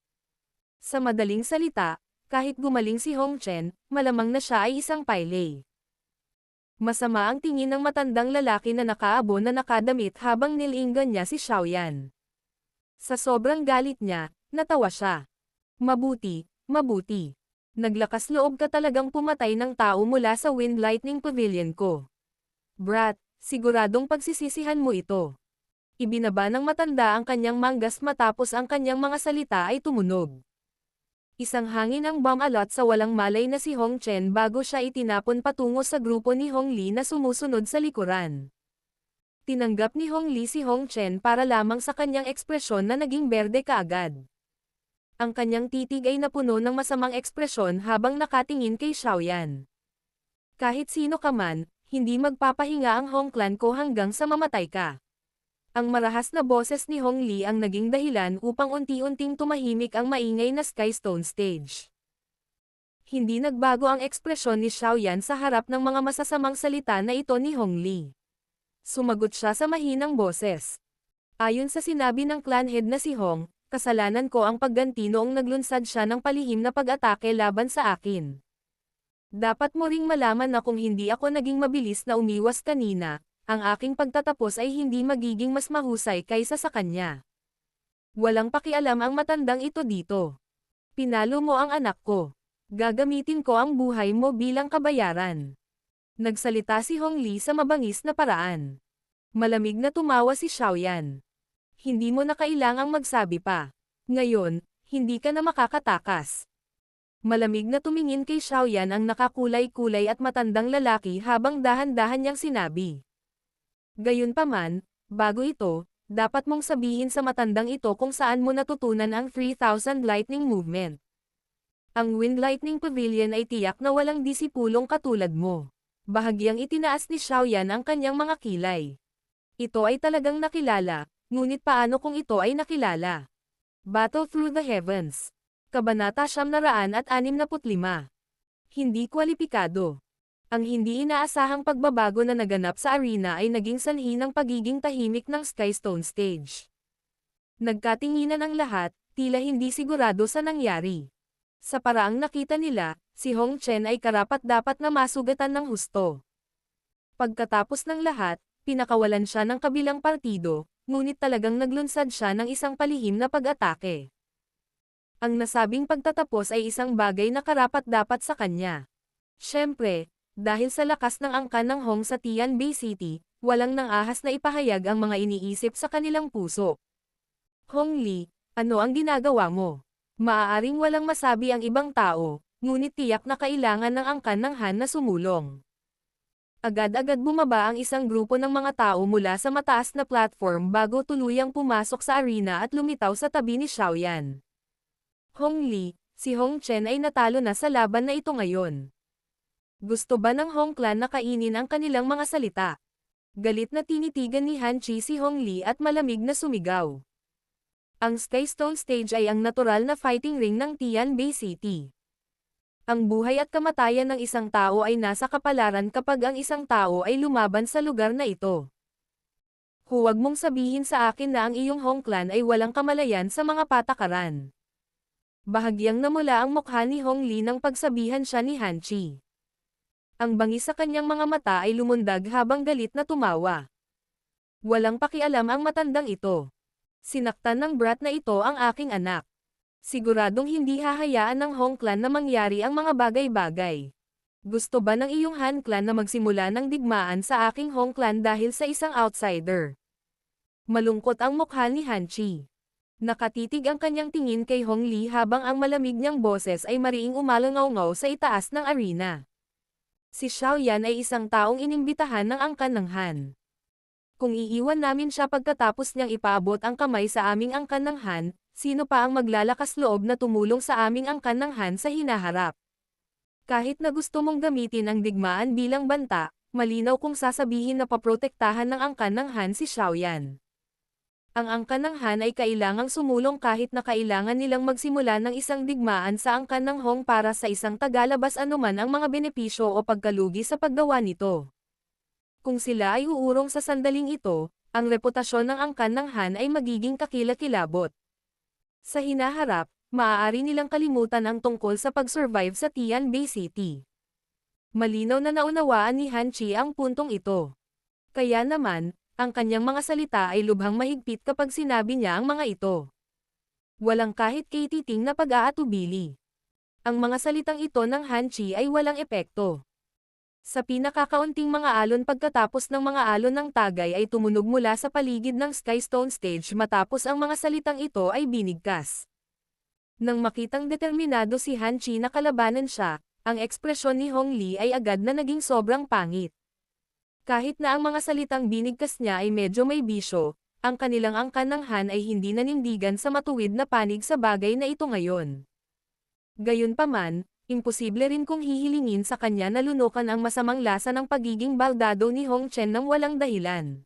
Speaker 1: Sa madaling salita, kahit gumaling si Hong Chen, malamang na siya ay isang paylay. Masama ang tingin ng matandang lalaki na nakaabo na nakadamit habang nilinggan niya si Xiaoyan. Sa sobrang galit niya, natawa siya. Mabuti, mabuti. Naglakas loob ka talagang pumatay ng tao mula sa Wind Lightning Pavilion ko. Brat, siguradong pagsisisihan mo ito. Ibinaba ng matanda ang kanyang manggas matapos ang kanyang mga salita ay tumunog. Isang hangin ang bumalot sa walang malay na si Hong Chen bago siya itinapon patungo sa grupo ni Hong Li na sumusunod sa likuran. Tinanggap ni Hong Li si Hong Chen para lamang sa kanyang ekspresyon na naging berde kaagad. Ang kanyang titig ay napuno ng masamang ekspresyon habang nakatingin kay Xiaoyan. Kahit sino ka man, hindi magpapahinga ang Hong Clan ko hanggang sa mamatay ka. Ang marahas na boses ni Hong Li ang naging dahilan upang unti-unting tumahimik ang maingay na Skystone stage. Hindi nagbago ang ekspresyon ni Xiaoyan sa harap ng mga masasamang salita na ito ni Hong Li. Sumagot siya sa mahinang boses. Ayon sa sinabi ng clan head na si Hong, Kasalanan ko ang pagganti noong naglunsad siya ng palihim na pag-atake laban sa akin. Dapat mo ring malaman na kung hindi ako naging mabilis na umiwas kanina, ang aking pagtatapos ay hindi magiging mas mahusay kaysa sa kanya. Walang pakialam ang matandang ito dito. Pinalo mo ang anak ko. Gagamitin ko ang buhay mo bilang kabayaran. Nagsalita si Hong Li sa mabangis na paraan. Malamig na tumawa si Xiaoyan. Hindi mo na kailangang magsabi pa. Ngayon, hindi ka na makakatakas. Malamig na tumingin kay Xiaoyan ang nakakulay-kulay at matandang lalaki habang dahan-dahan niyang sinabi. Gayunpaman, bago ito, dapat mong sabihin sa matandang ito kung saan mo natutunan ang 3,000 lightning movement. Ang Wind Lightning Pavilion ay tiyak na walang disipulong katulad mo. Bahagyang itinaas ni Xiaoyan ang kanyang mga kilay. Ito ay talagang nakilala. Ngunit paano kung ito ay nakilala? Battle Through the Heavens. Kabanata 965. Hindi kwalipikado. Ang hindi inaasahang pagbabago na naganap sa arena ay naging sanhi ng pagiging tahimik ng Skystone Stage. Nagkatinginan ang lahat, tila hindi sigurado sa nangyari. Sa paraang nakita nila, si Hong Chen ay karapat-dapat na masugatan ng husto. Pagkatapos ng lahat, pinakawalan siya ng kabilang partido, ngunit talagang naglunsad siya ng isang palihim na pag-atake. Ang nasabing pagtatapos ay isang bagay na karapat-dapat sa kanya. Siyempre, dahil sa lakas ng angkan ng Hong sa Tianbei City, walang nang-ahas na ipahayag ang mga iniisip sa kanilang puso. Hong Li, ano ang ginagawa mo? Maaaring walang masabi ang ibang tao, ngunit tiyak na kailangan ng angkan ng Han na sumulong. Agad-agad bumaba ang isang grupo ng mga tao mula sa mataas na platform bago tuluyang pumasok sa arena at lumitaw sa tabi ni Xiaoyan. Hong Li, si Hong Chen ay natalo na sa laban na ito ngayon. Gusto ba ng Hong Clan na kainin ang kanilang mga salita? Galit na tinitigan ni Han Chi si Hong Li at malamig na sumigaw. Ang Skystone Stage ay ang natural na fighting ring ng Tianbei City. Ang buhay at kamatayan ng isang tao ay nasa kapalaran kapag ang isang tao ay lumaban sa lugar na ito. Huwag mong sabihin sa akin na ang iyong Hong Clan ay walang kamalayan sa mga patakaran. Bahagyang namula ang mukha ni Hong Li nang pagsabihan siya ni Han Chi. Ang bangis sa kanyang mga mata ay lumundag habang galit na tumawa. Walang pakialam ang matandang ito. Sinaktan ng brat na ito ang aking anak. Siguradong hindi hahayaan ng Hong Clan na mangyari ang mga bagay-bagay. Gusto ba ng iyong Han Clan na magsimula ng digmaan sa aking Hong Clan dahil sa isang outsider? Malungkot ang mukha ni Han Chi. Nakatitig ang kanyang tingin kay Hong Li habang ang malamig niyang boses ay mariing umalangaw-ngaw sa itaas ng arena. Si Xiaoyan ay isang taong inimbitahan ng angkan ng Han. Kung iiwan namin siya pagkatapos niyang ipaabot ang kamay sa aming angkan ng Han, sino pa ang maglalakas loob na tumulong sa aming angkan ng Han sa hinaharap? Kahit na gusto mong gamitin ang digmaan bilang banta, malinaw kung sasabihin na paprotektahan ng angkan ng Han si Xiaoyan. Ang angkan ng Han ay kailangang sumulong kahit na kailangan nilang magsimula ng isang digmaan sa angkan ng Hong para sa isang tagalabas anuman ang mga benepisyo o pagkalugi sa paggawa nito. Kung sila ay uurong sa sandaling ito, ang reputasyon ng angkan ng Han ay magiging kakilakilabot. Sa hinaharap, maaari nilang kalimutan ang tungkol sa pag-survive sa Tianbei City. Malinaw na naunawaan ni Han Chi ang puntong ito. Kaya naman, ang kanyang mga salita ay lubhang mahigpit kapag sinabi niya ang mga ito. Walang kahit katiting na pag-aatubili. Ang mga salitang ito ng Han Chi ay walang epekto. Sa pinakakaunting mga alon pagkatapos ng mga alon ng tagay ay tumunog mula sa paligid ng Skystone Stage matapos ang mga salitang ito ay binigkas. Nang makitang determinado si Han Chi na kalabanan siya, ang ekspresyon ni Hong Li ay agad na naging sobrang pangit. Kahit na ang mga salitang binigkas niya ay medyo may bisyo, ang kanilang angkan ng Han ay hindi nanindigan sa matuwid na panig sa bagay na ito ngayon. Gayunpaman, imposible rin kung hihilingin sa kanya na lunukan ang masamang lasa ng pagiging baldado ni Hong Chen nang walang dahilan.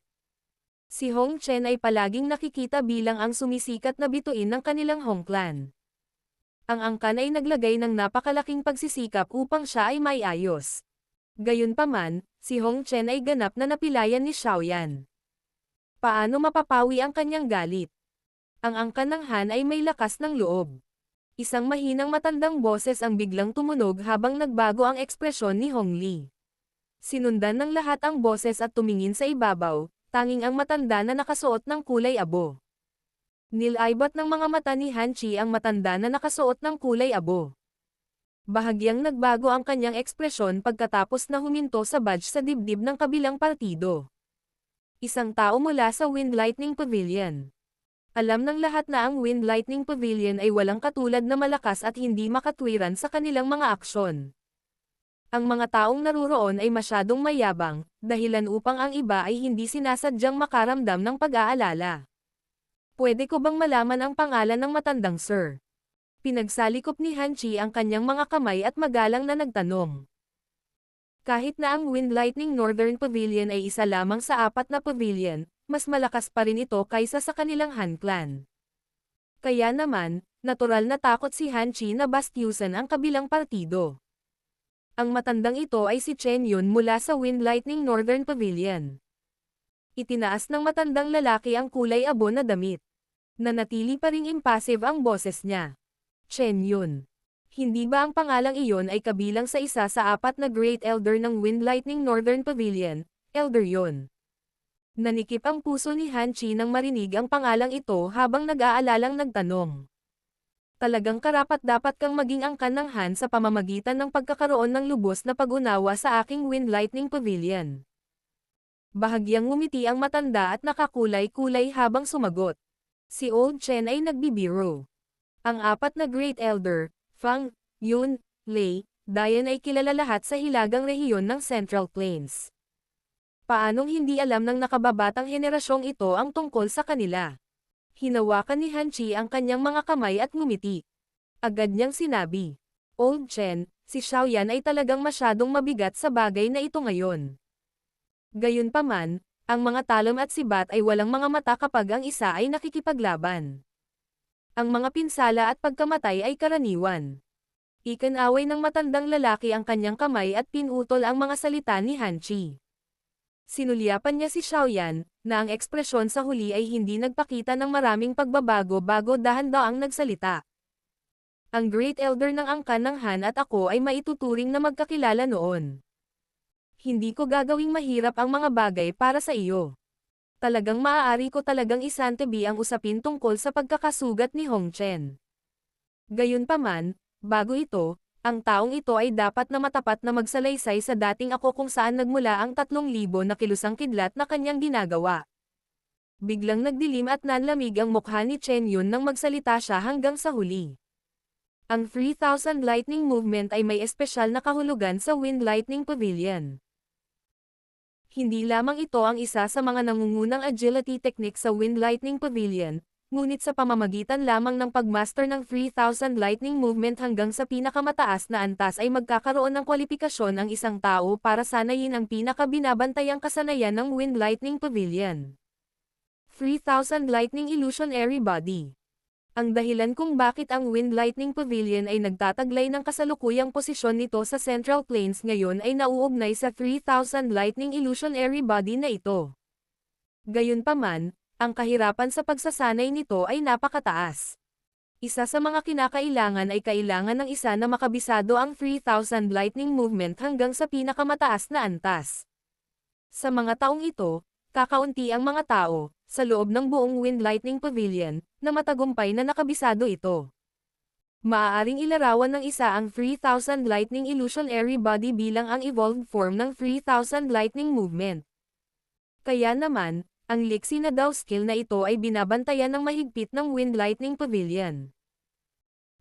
Speaker 1: Si Hong Chen ay palaging nakikita bilang ang sumisikat na bituin ng kanilang Hong Clan. Ang angkan ay naglagay ng napakalaking pagsisikap upang siya ay may ayos. Gayunpaman, si Hong Chen ay ganap na napilayan ni Xiaoyan. Paano mapapawi ang kanyang galit? Ang angkan ng Han ay may lakas ng loob. Isang mahinang matandang boses ang biglang tumunog habang nagbago ang ekspresyon ni Hong Li. Sinundan ng lahat ang boses at tumingin sa ibabaw, tanging ang matanda na nakasuot ng kulay abo. Nilaybot ng mga mata ni Han Chi ang matanda na nakasuot ng kulay abo. Bahagyang nagbago ang kanyang ekspresyon pagkatapos na huminto sa badge sa dibdib ng kabilang partido. Isang tao mula sa Wind Lightning Pavilion. Alam ng lahat na ang Wind Lightning Pavilion ay walang katulad na malakas at hindi makatwiran sa kanilang mga aksyon. Ang mga taong naruroon ay masyadong mayabang, dahilan upang ang iba ay hindi sinasadyang makaramdam ng pag-aalala. Pwede ko bang malaman ang pangalan ng matandang sir? Pinagsalikop ni Han Chi ang kanyang mga kamay at magalang na nagtanong. Kahit na ang Wind Lightning Northern Pavilion ay isa lamang sa 4 na pavilion, mas malakas pa rin ito kaysa sa kanilang Han Clan. Kaya naman, natural na takot si Han Chi na bastyusan ang kabilang partido. Ang matandang ito ay si Chen Yun mula sa Wind Lightning Northern Pavilion. Itinaas ng matandang lalaki ang kulay abo na damit. Nanatili pa ring impassive ang boses niya. Chen Yun. Hindi ba ang pangalang iyon ay kabilang sa isa sa 4 na Great Elder ng Wind Lightning Northern Pavilion? Elder yun. Nanikip ang puso ni Han Chi nang marinig ang pangalang ito habang nag-aalalang nagtanong. Talagang karapat-dapat kang maging angkan ng Han sa pamamagitan ng pagkakaroon ng lubos na pag-unawa sa aking Wind Lightning Pavilion. Bahagyang ngumiti ang matanda at nakakulay-kulay habang sumagot. Si Old Chen ay nagbibiro. Ang 4 na Great Elder, Fang, Yun, Lei, Dayan ay kilala lahat sa hilagang rehiyon ng Central Plains. Paanong hindi alam ng nakababatang henerasyong ito ang tungkol sa kanila? Hinawakan ni Han Chi ang kanyang mga kamay at ngumiti. Agad niyang sinabi, Old Chen, si Xiaoyan ay talagang masyadong mabigat sa bagay na ito ngayon. Gayunpaman, ang mga talom at sibat ay walang mga mata kapag ang isa ay nakikipaglaban. Ang mga pinsala at pagkamatay ay karaniwan. Ikinaway ng matandang lalaki ang kanyang kamay at pinutol ang mga salita ni Han Chi. Sinulyapan niya si Xiaoyan, na ang ekspresyon sa huli ay hindi nagpakita ng maraming pagbabago bago dahan-daang nagsalita. Ang Great Elder ng angkan ng Han at ako ay maituturing na magkakilala noon. Hindi ko gagawing mahirap ang mga bagay para sa iyo. Talagang maaari ko talagang isantabi ang usapin tungkol sa pagkakasugat ni Hong Chen. Gayunpaman, bago ito, ang taong ito ay dapat na matapat na magsalaysay sa dating ako kung saan nagmula ang 3,000 na kilusang kidlat na kanyang ginagawa. Biglang nagdilim at nanlamig ang mukha ni Chen Yun nang magsalita siya hanggang sa huli. Ang 3,000 Lightning Movement ay may espesyal na kahulugan sa Wind Lightning Pavilion. Hindi lamang ito ang isa sa mga nangungunang agility technique sa Wind Lightning Pavilion, ngunit sa pamamagitan lamang ng pagmaster ng 3,000 Lightning Movement hanggang sa pinakamataas na antas ay magkakaroon ng kwalipikasyon ang isang tao para sanayin ang pinakabinabantayang kasanayan ng Wind Lightning Pavilion. 3,000 Lightning Illusionary Body. Ang dahilan kung bakit ang Wind Lightning Pavilion ay nagtataglay ng kasalukuyang posisyon nito sa Central Plains ngayon ay nauugnay sa 3,000 Lightning Illusionary Body na ito. Gayunpaman, ang kahirapan sa pagsasanay nito ay napakataas. Isa sa mga kinakailangan ay kailangan ng isa na makabisado ang 3,000 Lightning Movement hanggang sa pinakamataas na antas. Sa mga taong ito, kakaunti ang mga tao, sa loob ng buong Wind Lightning Pavilion, na matagumpay na nakabisado ito. Maaaring ilarawan ng isa ang 3,000 Lightning Illusionary Body bilang ang evolved form ng 3,000 Lightning Movement. Kaya naman, ang liksi na daw skill na ito ay binabantayan ng mahigpit ng Wind Lightning Pavilion.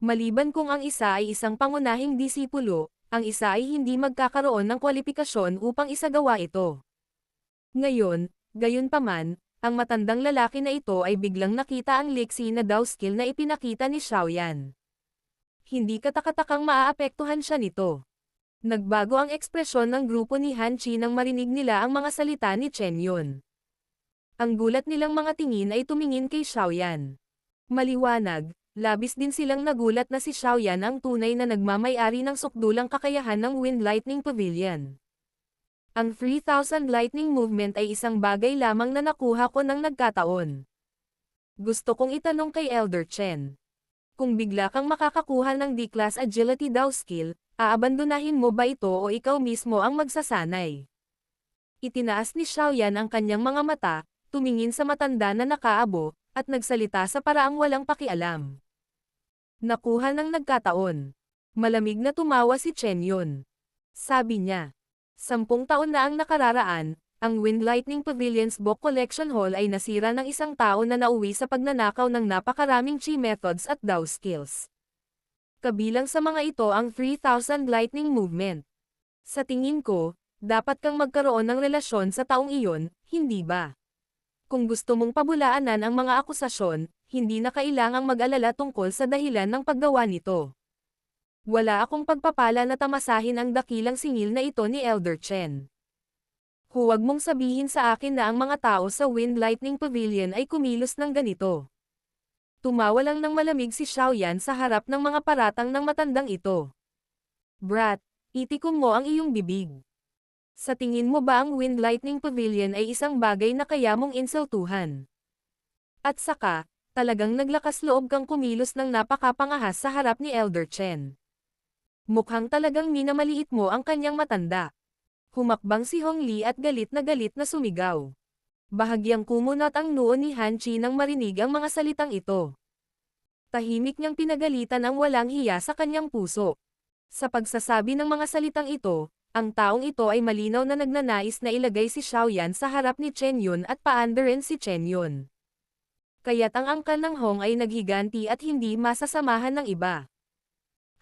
Speaker 1: Maliban kung ang isa ay isang pangunahing disipulo, ang isa ay hindi magkakaroon ng kwalipikasyon upang isagawa ito. Ngayon, gayunpaman, ang matandang lalaki na ito ay biglang nakita ang liksi na daw skill na ipinakita ni Xiaoyan. Hindi katakatakang maaapektuhan siya nito. Nagbago ang ekspresyon ng grupo ni Han Chi nang marinig nila ang mga salita ni Chen Yun. Ang gulat nilang mga tingin ay tumingin kay Xiaoyan. Maliwanag, labis din silang nagulat na si Xiaoyan ang tunay na nagmamay-ari ng sukdulang kakayahan ng Wind Lightning Pavilion. Ang 3,000 Lightning Movement ay isang bagay lamang na nakuha ko ng nagkataon. Gusto kong itanong kay Elder Chen. Kung bigla kang makakakuha ng D-Class Agility daw skill, aabandonahin mo ba ito o ikaw mismo ang magsasanay? Itinaas ni Xiaoyan ang kanyang mga mata, tumingin sa matanda na nakaabo, at nagsalita sa paraang walang pakialam. Nakuha ng nagkataon. Malamig na tumawa si Chen Yun. Sabi niya, 10 taon na ang nakararaan, ang Wind Lightning Pavilion's Book Collection Hall ay nasira ng isang tao na nauwi sa pagnanakaw ng napakaraming chi methods at Dao skills. Kabilang sa mga ito ang 3,000 Lightning Movement. Sa tingin ko, dapat kang magkaroon ng relasyon sa taong iyon, hindi ba? Kung gusto mong pabulaanan ang mga akusasyon, hindi na kailangang mag-alala tungkol sa dahilan ng paggawa nito. Wala akong pagpapala na tamasahin ang dakilang singil na ito ni Elder Chen. Huwag mong sabihin sa akin na ang mga tao sa Wind Lightning Pavilion ay kumilos ng ganito. Tumawa lang ng malamig si Xiaoyan sa harap ng mga paratang ng matandang ito. Brat, itikom mo ang iyong bibig. Sa tingin mo ba ang Wind Lightning Pavilion ay isang bagay na kaya mong insultuhan? At saka, talagang naglakas loob kang kumilos ng napakapangahas sa harap ni Elder Chen. Mukhang talagang minamaliit mo ang kanyang matanda. Humakbang si Hong Li at galit na sumigaw. Bahagyang kumunot ang noo ni Han Chi nang marinig ang mga salitang ito. Tahimik niyang pinagalitan ang walang hiya sa kanyang puso. Sa pagsasabi ng mga salitang ito, ang taong ito ay malinaw na nagnanais na ilagay si Xiaoyan sa harap ni Chen Yun at paandarin si Chen Yun. Kaya't ang angkan ng Hong ay naghiganti at hindi masasamahan ng iba.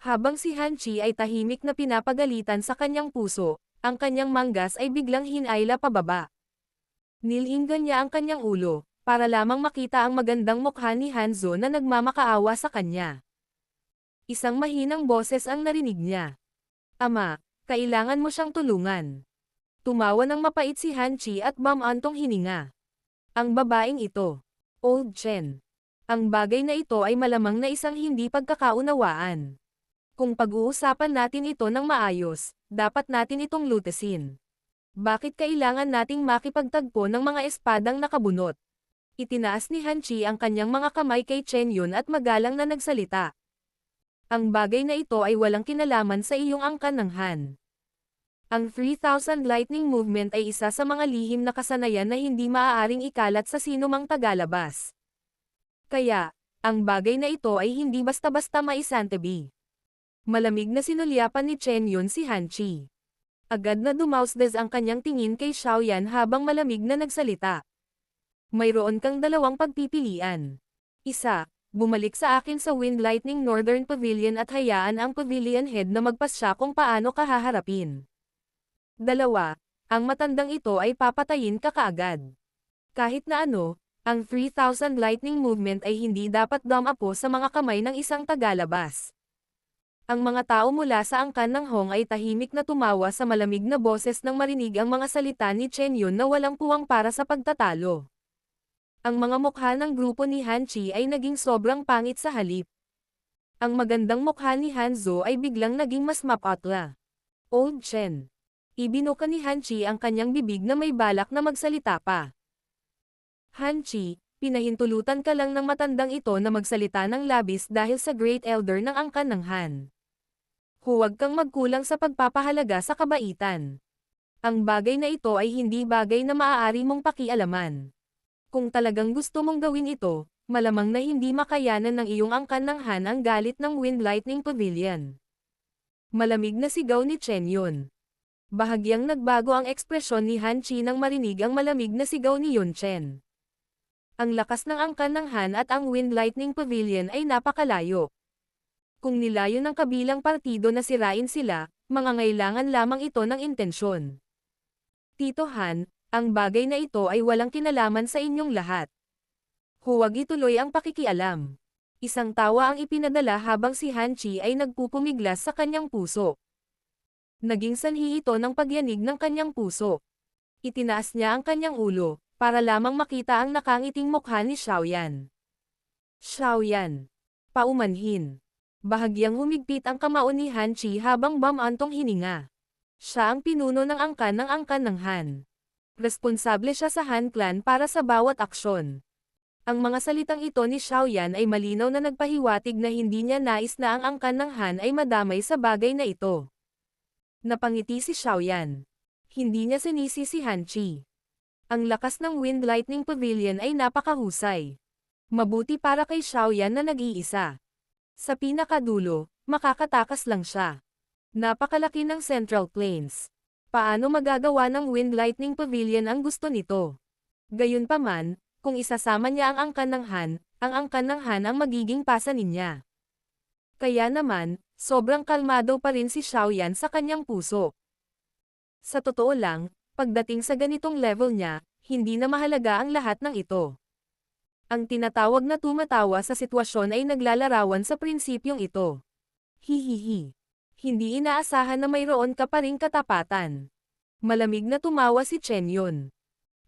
Speaker 1: Habang si Han Chi ay tahimik na pinapagalitan sa kanyang puso, ang kanyang manggas ay biglang hinayla pababa. Nilinggan niya ang kanyang ulo, para lamang makita ang magandang mukha ni Hanzo na nagmamakaawa sa kanya. Isang mahinang boses ang narinig niya. Ama, kailangan mo siyang tulungan. Tumawa ng mapait si Han Chi at bumantong hininga. Ang babaeng ito, Old Chen. Ang bagay na ito ay malamang na isang hindi pagkakaunawaan. Kung pag-uusapan natin ito ng maayos, dapat natin itong lutasin. Bakit kailangan nating makipagtagpo ng mga espadang nakabunot? Itinaas ni Han Chi ang kanyang mga kamay kay Chen Yun at magalang na nagsalita. Ang bagay na ito ay walang kinalaman sa iyong angkan ng Han. Ang 3,000 Lightning Movement ay isa sa mga lihim na kasanayan na hindi maaaring ikalat sa sinumang tagalabas. Kaya, ang bagay na ito ay hindi basta-basta maisantabi. Malamig na sinulyapan ni Chen Yun si Han Chi. Agad na dumausdas ang kanyang tingin kay Xiaoyan habang malamig na nagsalita. Mayroon kang dalawang pagpipilian. Isa, bumalik sa akin sa Wind Lightning Northern Pavilion at hayaan ang pavilion head na magpasya kung paano ka haharapin. Dalawa, ang matandang ito ay papatayin ka kaagad. Kahit na ano, ang 3,000 Lightning Movement ay hindi dapat dumapo sa mga kamay ng isang tagalabas. Ang mga tao mula sa angkan ng Hong ay tahimik na tumawa sa malamig na boses nang marinig ang mga salita ni Chen Yun na walang puwang para sa pagtatalo. Ang mga mukha ng grupo ni Han Chi ay naging sobrang pangit sa halip. Ang magandang mukha ni Hanzo ay biglang naging mas mapatla. Old Chen. Ibinuka ni Han Chi ang kanyang bibig na may balak na magsalita pa. Han Chi, pinahintulutan ka lang ng matandang ito na magsalita ng labis dahil sa Great Elder ng angkan ng Han. Huwag kang magkulang sa pagpapahalaga sa kabaitan. Ang bagay na ito ay hindi bagay na maaari mong pakialaman. Kung talagang gusto mong gawin ito, malamang na hindi makayanan ng iyong angkan ng Han ang galit ng Wind Lightning Pavilion. Malamig na sigaw ni Chen Yun. Bahagyang nagbago ang ekspresyon ni Han Chi nang marinig ang malamig na sigaw ni Yun Chen. Ang lakas ng angkan ng Han at ang Wind Lightning Pavilion ay napakalayo. Kung nilayo ng kabilang partido na sirain sila, mangangailangan lamang ito ng intensyon. Tito Han, ang bagay na ito ay walang kinalaman sa inyong lahat. Huwag ituloy ang pakikialam. Isang tawa ang ipinadala habang si Han Chi ay nagpupumiglas sa kanyang puso. Naging sanhi ito ng pagyanig ng kanyang puso. Itinaas niya ang kanyang ulo, para lamang makita ang nakangiting mukha ni Xiaoyan. Xiaoyan. Paumanhin. Bahagyang humigpit ang kamao ni Han Chi habang bumantong hininga. Siya ang pinuno ng angkan ng Han. Responsable siya sa Han Clan para sa bawat aksyon. Ang mga salitang ito ni Xiaoyan ay malinaw na nagpahiwatig na hindi niya nais na ang angkan ng Han ay madamay sa bagay na ito. Napangiti si Xiaoyan. Hindi niya sinisi si Han Qi. Ang lakas ng Wind Lightning Pavilion ay napakahusay. Mabuti para kay Xiaoyan na nag-iisa. Sa pinakadulo, makakatakas lang siya. Napakalaki ng Central Plains. Paano magagawa ng Wind Lightning Pavilion ang gusto nito? Gayunpaman, kung isasama niya ang angkan ng Han, ang angkan ng Han ang magiging pasanin niya. Kaya naman, sobrang kalmado pa rin si Xiaoyan sa kanyang puso. Sa totoo lang, pagdating sa ganitong level niya, hindi na mahalaga ang lahat ng ito. Ang tinatawag na tumatawa sa sitwasyon ay naglalarawan sa prinsipyong ito. Hihihi. Hindi inaasahan na mayroon ka pa ring katapatan. Malamig na tumawa si Chen Yun.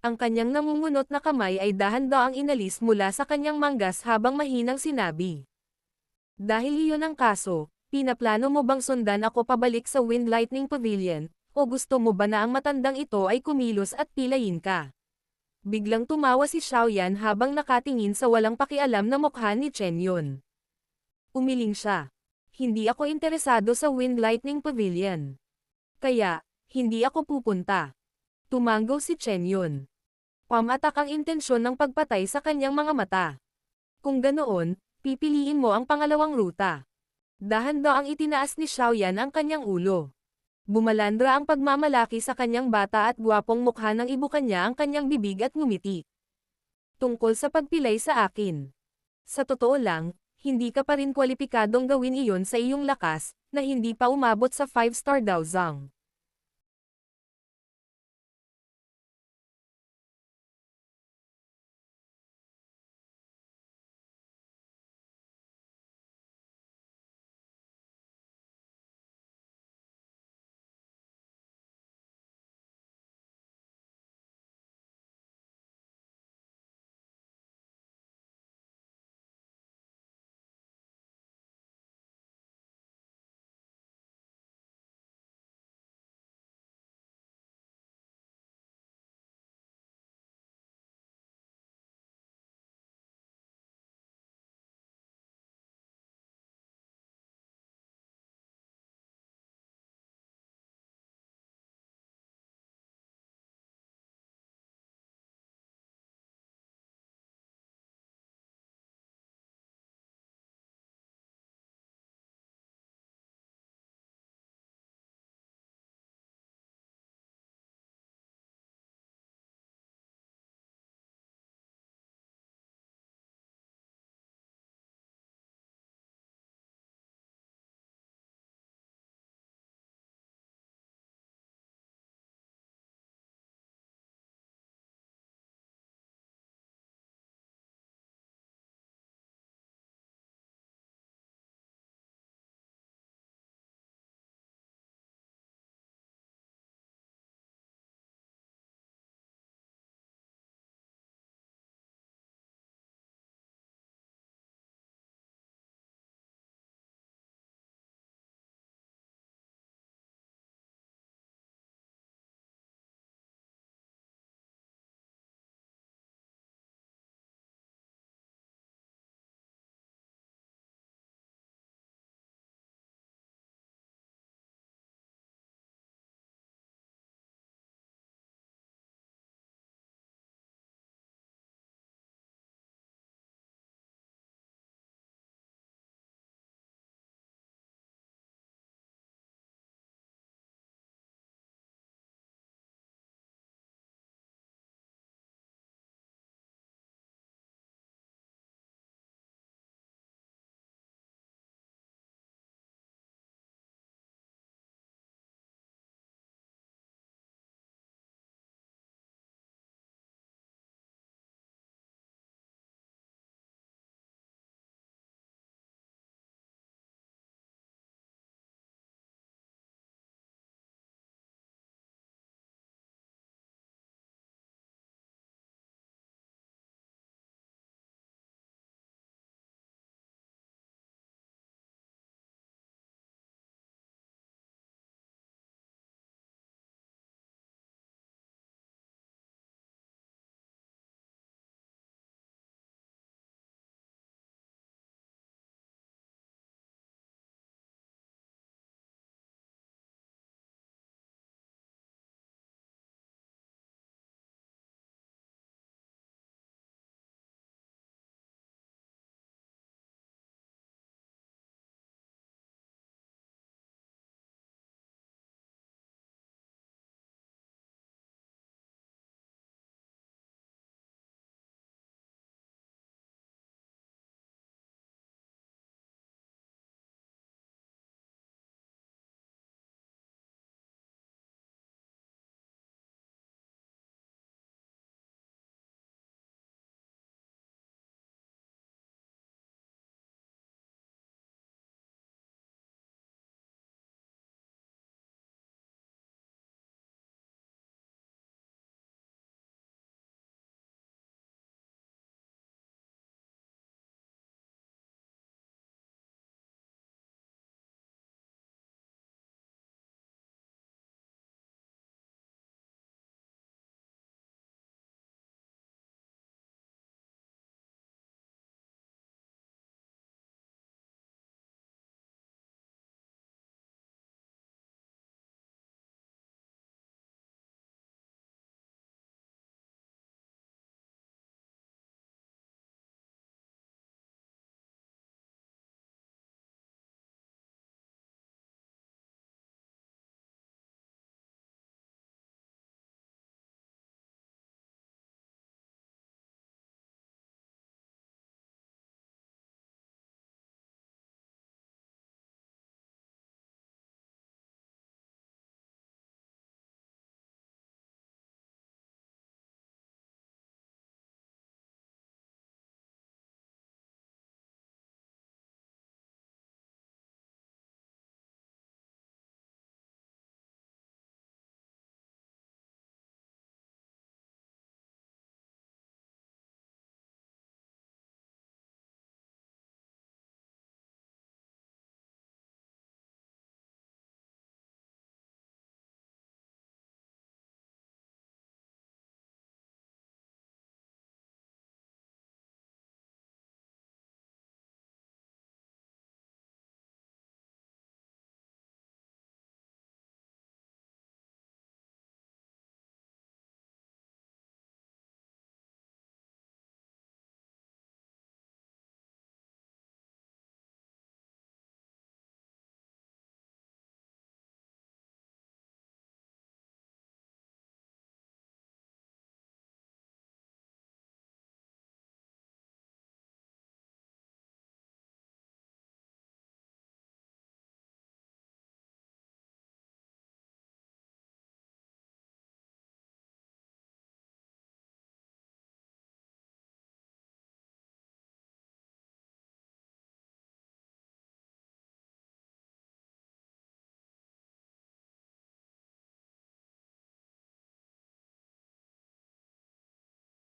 Speaker 1: Ang kanyang namungunot na kamay ay dahan-daang inalis mula sa kanyang manggas habang mahinang sinabi. Dahil iyon ang kaso, pinaplano mo bang sundan ako pabalik sa Wind Lightning Pavilion, o gusto mo ba na ang matandang ito ay kumilos at pilayin ka? Biglang tumawa si Xiaoyan habang nakatingin sa walang pakialam na mukha ni Chen Yun. Umiling siya. Hindi ako interesado sa Wind Lightning Pavilion. Kaya, hindi ako pupunta. Tumanggaw si Chen Yun. Pamatak ang intensyon ng pagpatay sa kanyang mga mata. Kung ganoon, pipiliin mo ang pangalawang ruta. Dahan-daang itinaas ni Xiaoyan ang kanyang ulo. Bumalandra ang pagmamalaki sa kanyang bata at gwapong mukha nang ibukan niya ang kanyang bibig at ngumiti. Tungkol sa pagpilay sa akin. Sa totoo lang, hindi ka pa rin kwalipikadong gawin iyon sa iyong lakas, na hindi pa umabot sa 5-star Daozang.